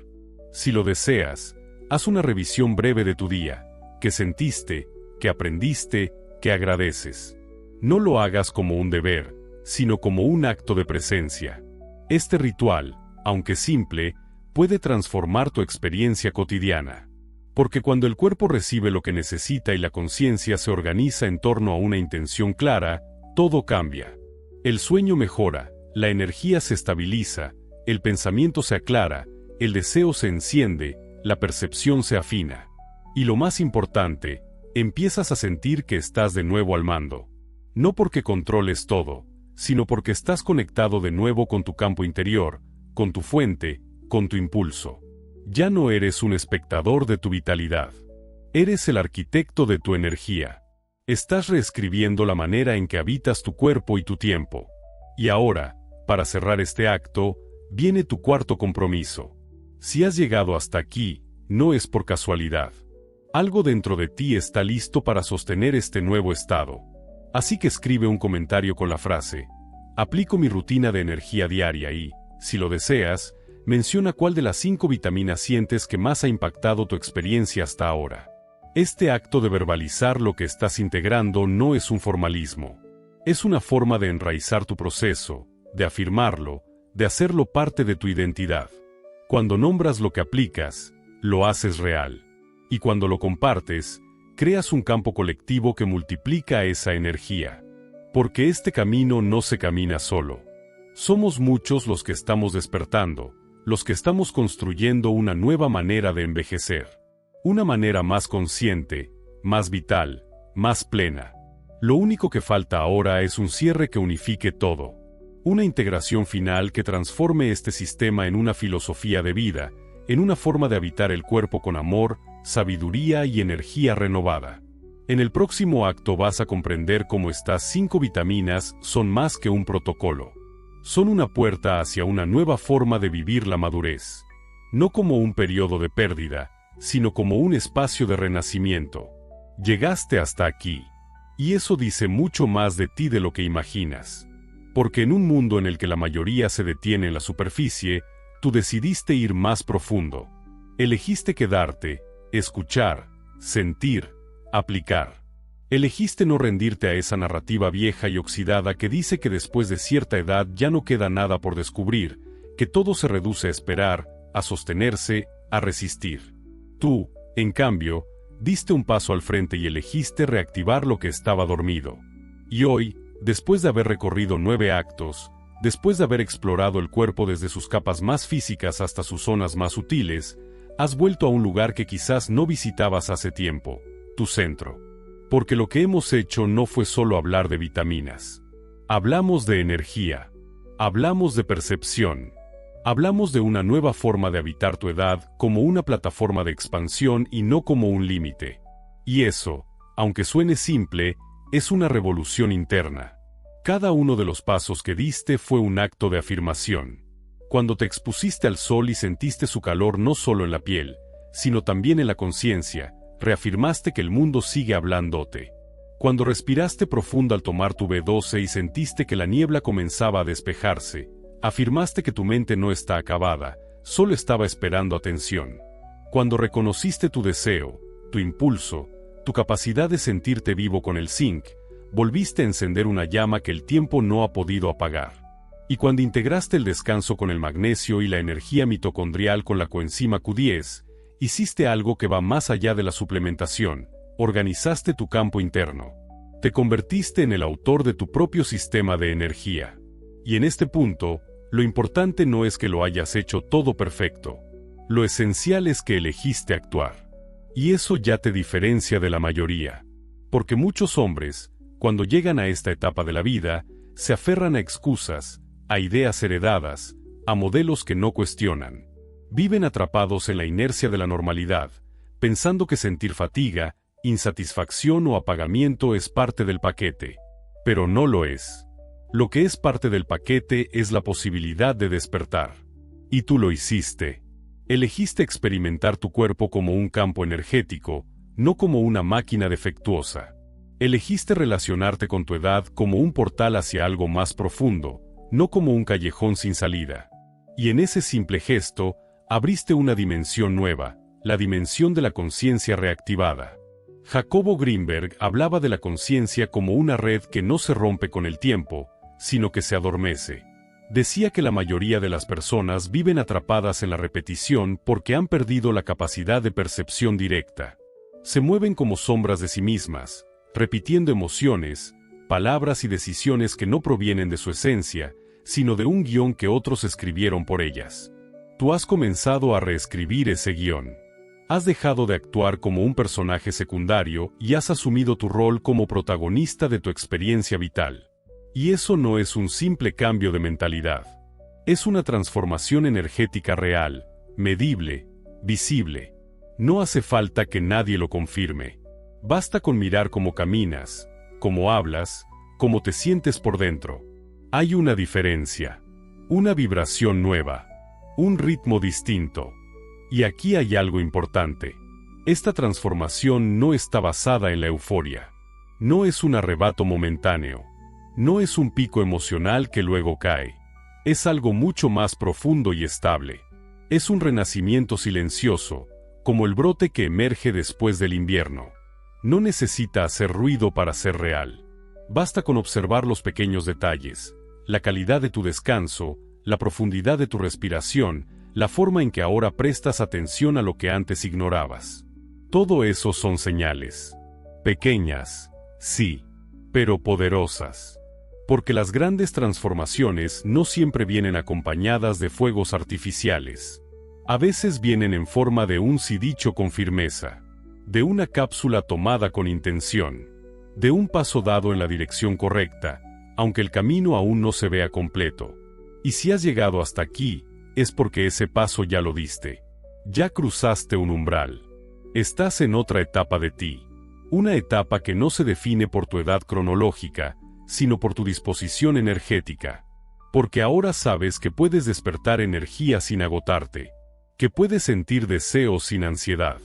Si lo deseas, haz una revisión breve de tu día, qué sentiste, qué aprendiste, qué agradeces. No lo hagas como un deber, sino como un acto de presencia. Este ritual, aunque simple, puede transformar tu experiencia cotidiana. Porque cuando el cuerpo recibe lo que necesita y la conciencia se organiza en torno a una intención clara, todo cambia. El sueño mejora, la energía se estabiliza, el pensamiento se aclara, el deseo se enciende, la percepción se afina. Y lo más importante, empiezas a sentir que estás de nuevo al mando. No porque controles todo, sino porque estás conectado de nuevo con tu campo interior, con tu fuente, con tu impulso. Ya no eres un espectador de tu vitalidad. Eres el arquitecto de tu energía. Estás reescribiendo la manera en que habitas tu cuerpo y tu tiempo. Y ahora, para cerrar este acto, viene tu cuarto compromiso. Si has llegado hasta aquí, no es por casualidad. Algo dentro de ti está listo para sostener este nuevo estado. Así que escribe un comentario con la frase: aplico mi rutina de energía diaria y, si lo deseas, menciona cuál de las 5 vitaminas sientes que más ha impactado tu experiencia hasta ahora. Este acto de verbalizar lo que estás integrando no es un formalismo. Es una forma de enraizar tu proceso, de afirmarlo, de hacerlo parte de tu identidad. Cuando nombras lo que aplicas, lo haces real. Y cuando lo compartes, creas un campo colectivo que multiplica esa energía. Porque este camino no se camina solo. Somos muchos los que estamos despertando, los que estamos construyendo una nueva manera de envejecer. Una manera más consciente, más vital, más plena. Lo único que falta ahora es un cierre que unifique todo. Una integración final que transforme este sistema en una filosofía de vida, en una forma de habitar el cuerpo con amor, sabiduría y energía renovada. En el próximo acto vas a comprender cómo estas 5 vitaminas son más que un protocolo. Son una puerta hacia una nueva forma de vivir la madurez. No como un periodo de pérdida, sino como un espacio de renacimiento. Llegaste hasta aquí. Y eso dice mucho más de ti de lo que imaginas. Porque en un mundo en el que la mayoría se detiene en la superficie, tú decidiste ir más profundo. Elegiste quedarte, escuchar, sentir, aplicar. Elegiste no rendirte a esa narrativa vieja y oxidada que dice que después de cierta edad ya no queda nada por descubrir, que todo se reduce a esperar, a sostenerse, a resistir. Tú, en cambio, diste un paso al frente y elegiste reactivar lo que estaba dormido. Y hoy, después de haber recorrido 9 actos, después de haber explorado el cuerpo desde sus capas más físicas hasta sus zonas más sutiles, has vuelto a un lugar que quizás no visitabas hace tiempo, tu centro. Porque lo que hemos hecho no fue solo hablar de vitaminas. Hablamos de energía. Hablamos de percepción. Hablamos de una nueva forma de habitar tu edad como una plataforma de expansión y no como un límite. Y eso, aunque suene simple, es una revolución interna. Cada uno de los pasos que diste fue un acto de afirmación. Cuando te expusiste al sol y sentiste su calor no solo en la piel, sino también en la conciencia, reafirmaste que el mundo sigue hablándote. Cuando respiraste profundo al tomar tu B12 y sentiste que la niebla comenzaba a despejarse, afirmaste que tu mente no está acabada, solo estaba esperando atención. Cuando reconociste tu deseo, tu impulso, tu capacidad de sentirte vivo con el zinc, volviste a encender una llama que el tiempo no ha podido apagar. Y cuando integraste el descanso con el magnesio y la energía mitocondrial con la coenzima Q10, hiciste algo que va más allá de la suplementación, organizaste tu campo interno. Te convertiste en el autor de tu propio sistema de energía. Y en este punto, lo importante no es que lo hayas hecho todo perfecto. Lo esencial es que elegiste actuar. Y eso ya te diferencia de la mayoría. Porque muchos hombres, cuando llegan a esta etapa de la vida, se aferran a excusas, a ideas heredadas, a modelos que no cuestionan. Viven atrapados en la inercia de la normalidad, pensando que sentir fatiga, insatisfacción o apagamiento es parte del paquete. Pero no lo es. Lo que es parte del paquete es la posibilidad de despertar. Y tú lo hiciste. Elegiste experimentar tu cuerpo como un campo energético, no como una máquina defectuosa. Elegiste relacionarte con tu edad como un portal hacia algo más profundo, no como un callejón sin salida. Y en ese simple gesto, abriste una dimensión nueva, la dimensión de la conciencia reactivada. Jacobo Greenberg hablaba de la conciencia como una red que no se rompe con el tiempo, sino que se adormece. Decía que la mayoría de las personas viven atrapadas en la repetición porque han perdido la capacidad de percepción directa. Se mueven como sombras de sí mismas, repitiendo emociones, palabras y decisiones que no provienen de su esencia, sino de un guión que otros escribieron por ellas. Tú has comenzado a reescribir ese guión. Has dejado de actuar como un personaje secundario y has asumido tu rol como protagonista de tu experiencia vital. Y eso no es un simple cambio de mentalidad. Es una transformación energética real, medible, visible. No hace falta que nadie lo confirme. Basta con mirar cómo caminas, cómo hablas, cómo te sientes por dentro. Hay una diferencia, una vibración nueva, un ritmo distinto. Y aquí hay algo importante. Esta transformación no está basada en la euforia. No es un arrebato momentáneo. No es un pico emocional que luego cae. Es algo mucho más profundo y estable. Es un renacimiento silencioso, como el brote que emerge después del invierno. No necesita hacer ruido para ser real. Basta con observar los pequeños detalles, la calidad de tu descanso, la profundidad de tu respiración, la forma en que ahora prestas atención a lo que antes ignorabas. Todo eso son señales. Pequeñas, sí, pero poderosas. Porque las grandes transformaciones no siempre vienen acompañadas de fuegos artificiales. A veces vienen en forma de un sí dicho con firmeza, de una cápsula tomada con intención, de un paso dado en la dirección correcta, aunque el camino aún no se vea completo. Y si has llegado hasta aquí, es porque ese paso ya lo diste. Ya cruzaste un umbral. Estás en otra etapa de ti. Una etapa que no se define por tu edad cronológica, sino por tu disposición energética. Porque ahora sabes que puedes despertar energía sin agotarte, que puedes sentir deseos sin ansiedad,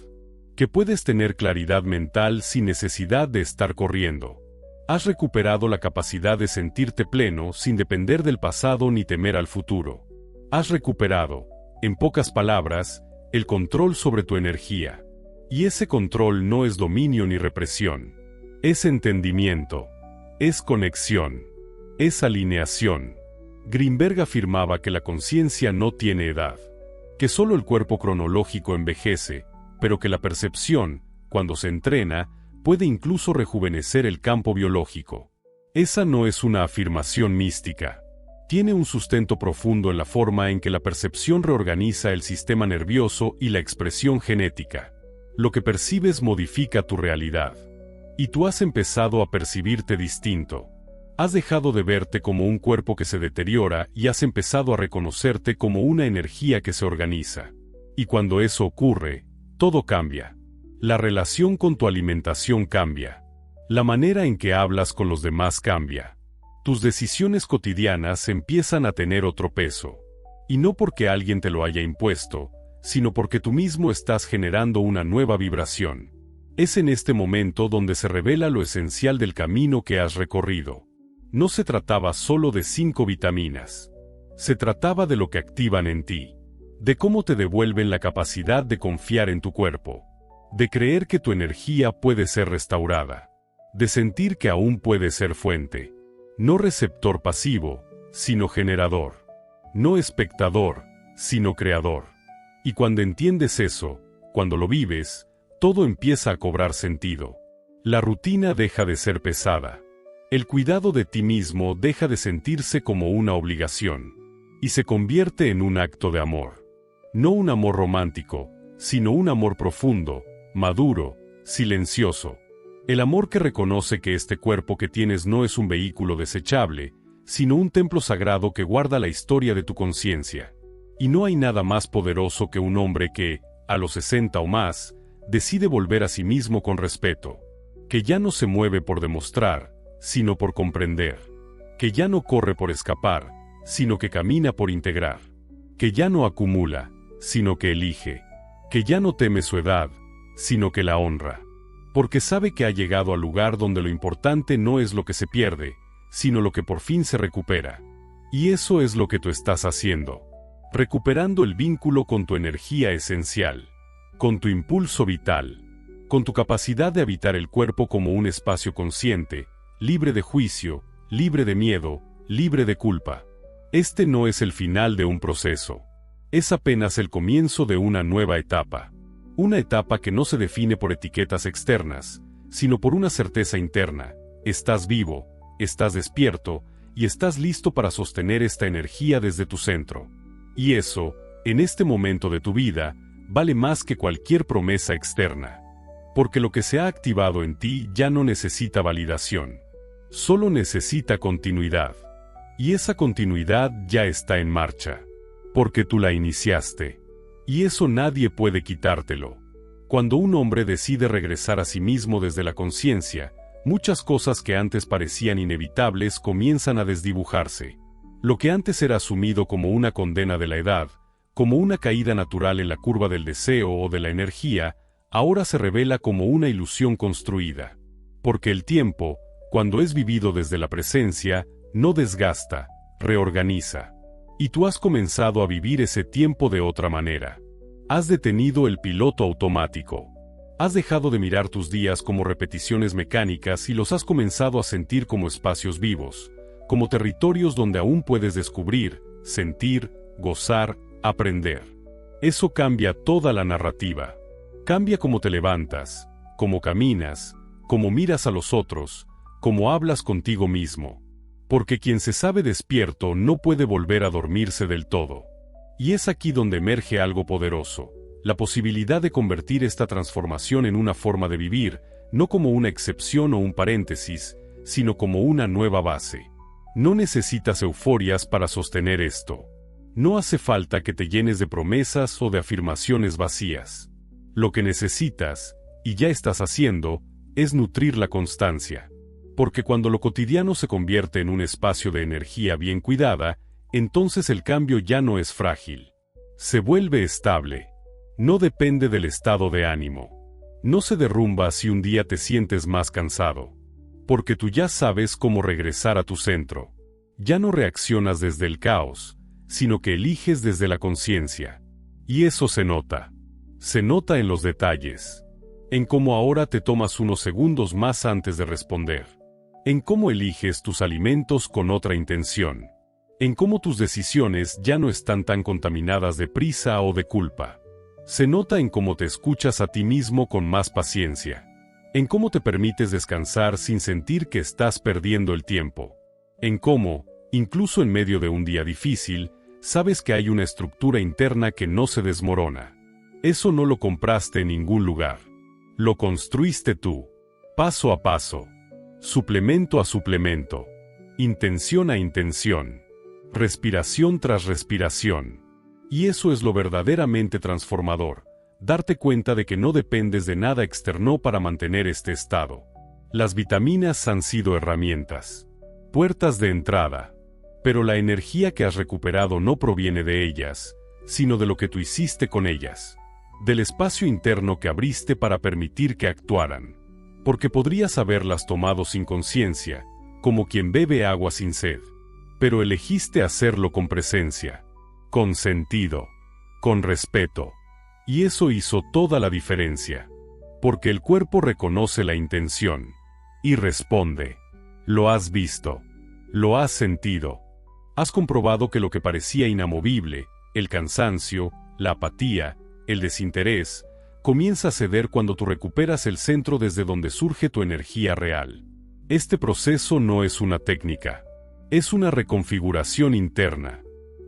que puedes tener claridad mental sin necesidad de estar corriendo. Has recuperado la capacidad de sentirte pleno sin depender del pasado ni temer al futuro. Has recuperado, en pocas palabras, el control sobre tu energía. Y ese control no es dominio ni represión. Es entendimiento. Es conexión. Es alineación. Greenberg afirmaba que la conciencia no tiene edad. Que solo el cuerpo cronológico envejece, pero que la percepción, cuando se entrena, puede incluso rejuvenecer el campo biológico. Esa no es una afirmación mística. Tiene un sustento profundo en la forma en que la percepción reorganiza el sistema nervioso y la expresión genética. Lo que percibes modifica tu realidad. Y tú has empezado a percibirte distinto. Has dejado de verte como un cuerpo que se deteriora y has empezado a reconocerte como una energía que se organiza. Y cuando eso ocurre, todo cambia. La relación con tu alimentación cambia. La manera en que hablas con los demás cambia. Tus decisiones cotidianas empiezan a tener otro peso. Y no porque alguien te lo haya impuesto, sino porque tú mismo estás generando una nueva vibración. Es en este momento donde se revela lo esencial del camino que has recorrido. No se trataba solo de 5 vitaminas. Se trataba de lo que activan en ti. De cómo te devuelven la capacidad de confiar en tu cuerpo. De creer que tu energía puede ser restaurada. De sentir que aún puede ser fuente. No receptor pasivo, sino generador. No espectador, sino creador. Y cuando entiendes eso, cuando lo vives, todo empieza a cobrar sentido. La rutina deja de ser pesada. El cuidado de ti mismo deja de sentirse como una obligación. Y se convierte en un acto de amor. No un amor romántico, sino un amor profundo, maduro, silencioso. El amor que reconoce que este cuerpo que tienes no es un vehículo desechable, sino un templo sagrado que guarda la historia de tu conciencia. Y no hay nada más poderoso que un hombre que, a los 60 o más, decide volver a sí mismo con respeto, que ya no se mueve por demostrar, sino por comprender, que ya no corre por escapar, sino que camina por integrar, que ya no acumula, sino que elige, que ya no teme su edad, sino que la honra, porque sabe que ha llegado al lugar donde lo importante no es lo que se pierde, sino lo que por fin se recupera. Y eso es lo que tú estás haciendo, recuperando el vínculo con tu energía esencial, con tu impulso vital, con tu capacidad de habitar el cuerpo como un espacio consciente, libre de juicio, libre de miedo, libre de culpa. Este no es el final de un proceso. Es apenas el comienzo de una nueva etapa. Una etapa que no se define por etiquetas externas, sino por una certeza interna. Estás vivo, estás despierto, y estás listo para sostener esta energía desde tu centro. Y eso, en este momento de tu vida, vale más que cualquier promesa externa. Porque lo que se ha activado en ti ya no necesita validación. Solo necesita continuidad. Y esa continuidad ya está en marcha. Porque tú la iniciaste. Y eso nadie puede quitártelo. Cuando un hombre decide regresar a sí mismo desde la conciencia, muchas cosas que antes parecían inevitables comienzan a desdibujarse. Lo que antes era asumido como una condena de la edad, como una caída natural en la curva del deseo o de la energía, ahora se revela como una ilusión construida. Porque el tiempo, cuando es vivido desde la presencia, no desgasta, reorganiza. Y tú has comenzado a vivir ese tiempo de otra manera. Has detenido el piloto automático. Has dejado de mirar tus días como repeticiones mecánicas y los has comenzado a sentir como espacios vivos, como territorios donde aún puedes descubrir, sentir, gozar, aprender. Eso cambia toda la narrativa. Cambia cómo te levantas, cómo caminas, cómo miras a los otros, cómo hablas contigo mismo. Porque quien se sabe despierto no puede volver a dormirse del todo. Y es aquí donde emerge algo poderoso, la posibilidad de convertir esta transformación en una forma de vivir, no como una excepción o un paréntesis, sino como una nueva base. No necesitas euforias para sostener esto. No hace falta que te llenes de promesas o de afirmaciones vacías. Lo que necesitas, y ya estás haciendo, es nutrir la constancia. Porque cuando lo cotidiano se convierte en un espacio de energía bien cuidada, entonces el cambio ya no es frágil. Se vuelve estable. No depende del estado de ánimo. No se derrumba si un día te sientes más cansado. Porque tú ya sabes cómo regresar a tu centro. Ya no reaccionas desde el caos, sino que eliges desde la conciencia. Y eso se nota. Se nota en los detalles. En cómo ahora te tomas unos segundos más antes de responder. En cómo eliges tus alimentos con otra intención. En cómo tus decisiones ya no están tan contaminadas de prisa o de culpa. Se nota en cómo te escuchas a ti mismo con más paciencia. En cómo te permites descansar sin sentir que estás perdiendo el tiempo. En cómo, incluso en medio de un día difícil, sabes que hay una estructura interna que no se desmorona. Eso no lo compraste en ningún lugar. Lo construiste tú. Paso a paso. Suplemento a suplemento. Intención a intención. Respiración tras respiración. Y eso es lo verdaderamente transformador, darte cuenta de que no dependes de nada externo para mantener este estado. Las vitaminas han sido herramientas, puertas de entrada, pero la energía que has recuperado no proviene de ellas, sino de lo que tú hiciste con ellas, del espacio interno que abriste para permitir que actuaran, porque podrías haberlas tomado sin conciencia, como quien bebe agua sin sed, pero elegiste hacerlo con presencia, con sentido, con respeto. Y eso hizo toda la diferencia. Porque el cuerpo reconoce la intención. Y responde. Lo has visto. Lo has sentido. Has comprobado que lo que parecía inamovible, el cansancio, la apatía, el desinterés, comienza a ceder cuando tú recuperas el centro desde donde surge tu energía real. Este proceso no es una técnica. Es una reconfiguración interna.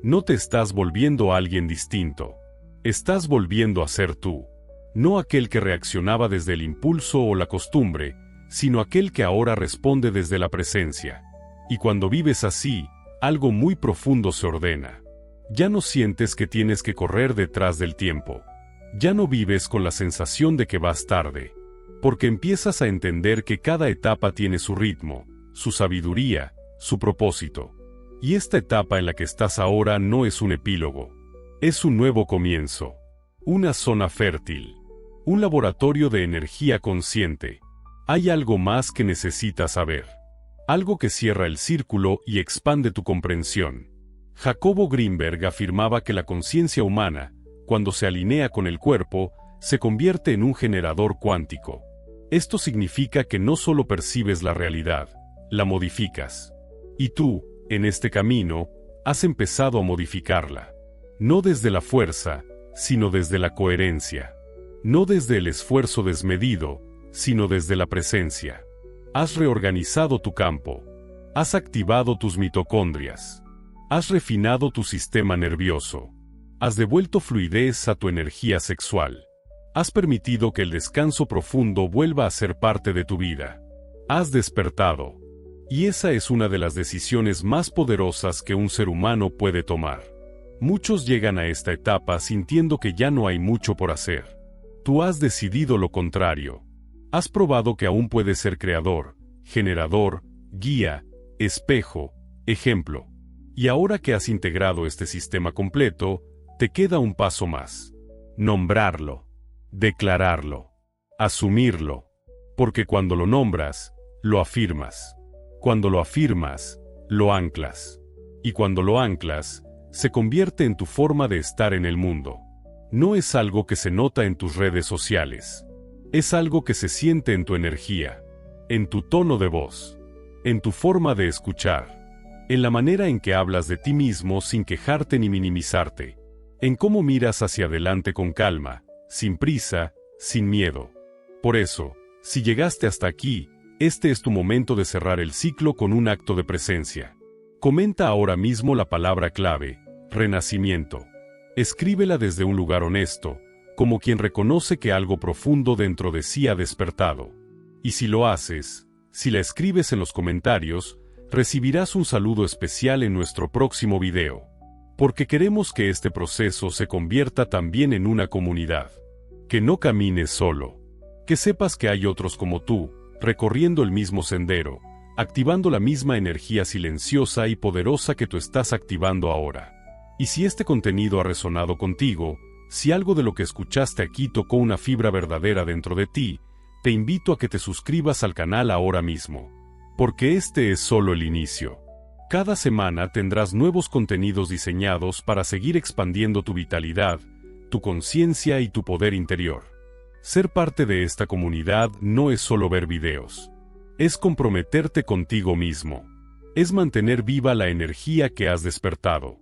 No te estás volviendo a alguien distinto. Estás volviendo a ser tú. No aquel que reaccionaba desde el impulso o la costumbre, sino aquel que ahora responde desde la presencia. Y cuando vives así, algo muy profundo se ordena. Ya no sientes que tienes que correr detrás del tiempo. Ya no vives con la sensación de que vas tarde, porque empiezas a entender que cada etapa tiene su ritmo, su sabiduría, su propósito. Y esta etapa en la que estás ahora no es un epílogo. Es un nuevo comienzo. Una zona fértil. Un laboratorio de energía consciente. Hay algo más que necesitas saber. Algo que cierra el círculo y expande tu comprensión. Jacobo Greenberg afirmaba que la conciencia humana, cuando se alinea con el cuerpo, se convierte en un generador cuántico. Esto significa que no solo percibes la realidad, la modificas. Y tú, en este camino, has empezado a modificarla. No desde la fuerza, sino desde la coherencia. No desde el esfuerzo desmedido, sino desde la presencia. Has reorganizado tu campo. Has activado tus mitocondrias. Has refinado tu sistema nervioso. Has devuelto fluidez a tu energía sexual. Has permitido que el descanso profundo vuelva a ser parte de tu vida. Has despertado. Y esa es una de las decisiones más poderosas que un ser humano puede tomar. Muchos llegan a esta etapa sintiendo que ya no hay mucho por hacer. Tú has decidido lo contrario. Has probado que aún puedes ser creador, generador, guía, espejo, ejemplo. Y ahora que has integrado este sistema completo, te queda un paso más. Nombrarlo. Declararlo. Asumirlo. Porque cuando lo nombras, lo afirmas. Cuando lo afirmas, lo anclas. Y cuando lo anclas, se convierte en tu forma de estar en el mundo. No es algo que se nota en tus redes sociales. Es algo que se siente en tu energía, en tu tono de voz, en tu forma de escuchar, en la manera en que hablas de ti mismo sin quejarte ni minimizarte, en cómo miras hacia adelante con calma, sin prisa, sin miedo. Por eso, si llegaste hasta aquí, este es tu momento de cerrar el ciclo con un acto de presencia. Comenta ahora mismo la palabra clave, renacimiento. Escríbela desde un lugar honesto, como quien reconoce que algo profundo dentro de sí ha despertado. Y si lo haces, si la escribes en los comentarios, recibirás un saludo especial en nuestro próximo video. Porque queremos que este proceso se convierta también en una comunidad. Que no camines solo. Que sepas que hay otros como tú, recorriendo el mismo sendero, activando la misma energía silenciosa y poderosa que tú estás activando ahora. Y si este contenido ha resonado contigo, si algo de lo que escuchaste aquí tocó una fibra verdadera dentro de ti, te invito a que te suscribas al canal ahora mismo. Porque este es solo el inicio. Cada semana tendrás nuevos contenidos diseñados para seguir expandiendo tu vitalidad, tu conciencia y tu poder interior. Ser parte de esta comunidad no es solo ver videos. Es comprometerte contigo mismo. Es mantener viva la energía que has despertado.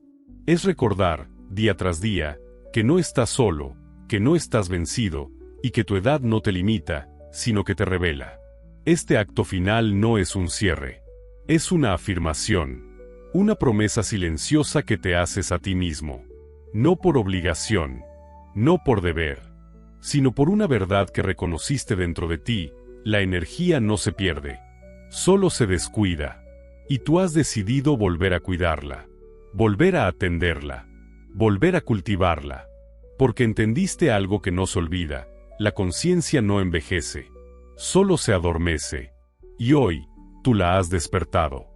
Es recordar, día tras día, que no estás solo, que no estás vencido, y que tu edad no te limita, sino que te revela. Este acto final no es un cierre. Es una afirmación. Una promesa silenciosa que te haces a ti mismo. No por obligación, no por deber, sino por una verdad que reconociste dentro de ti. La energía no se pierde, solo se descuida. Y tú has decidido volver a cuidarla, volver a atenderla, volver a cultivarla. Porque entendiste algo que no se olvida: la conciencia no envejece, solo se adormece. Y hoy, tú la has despertado.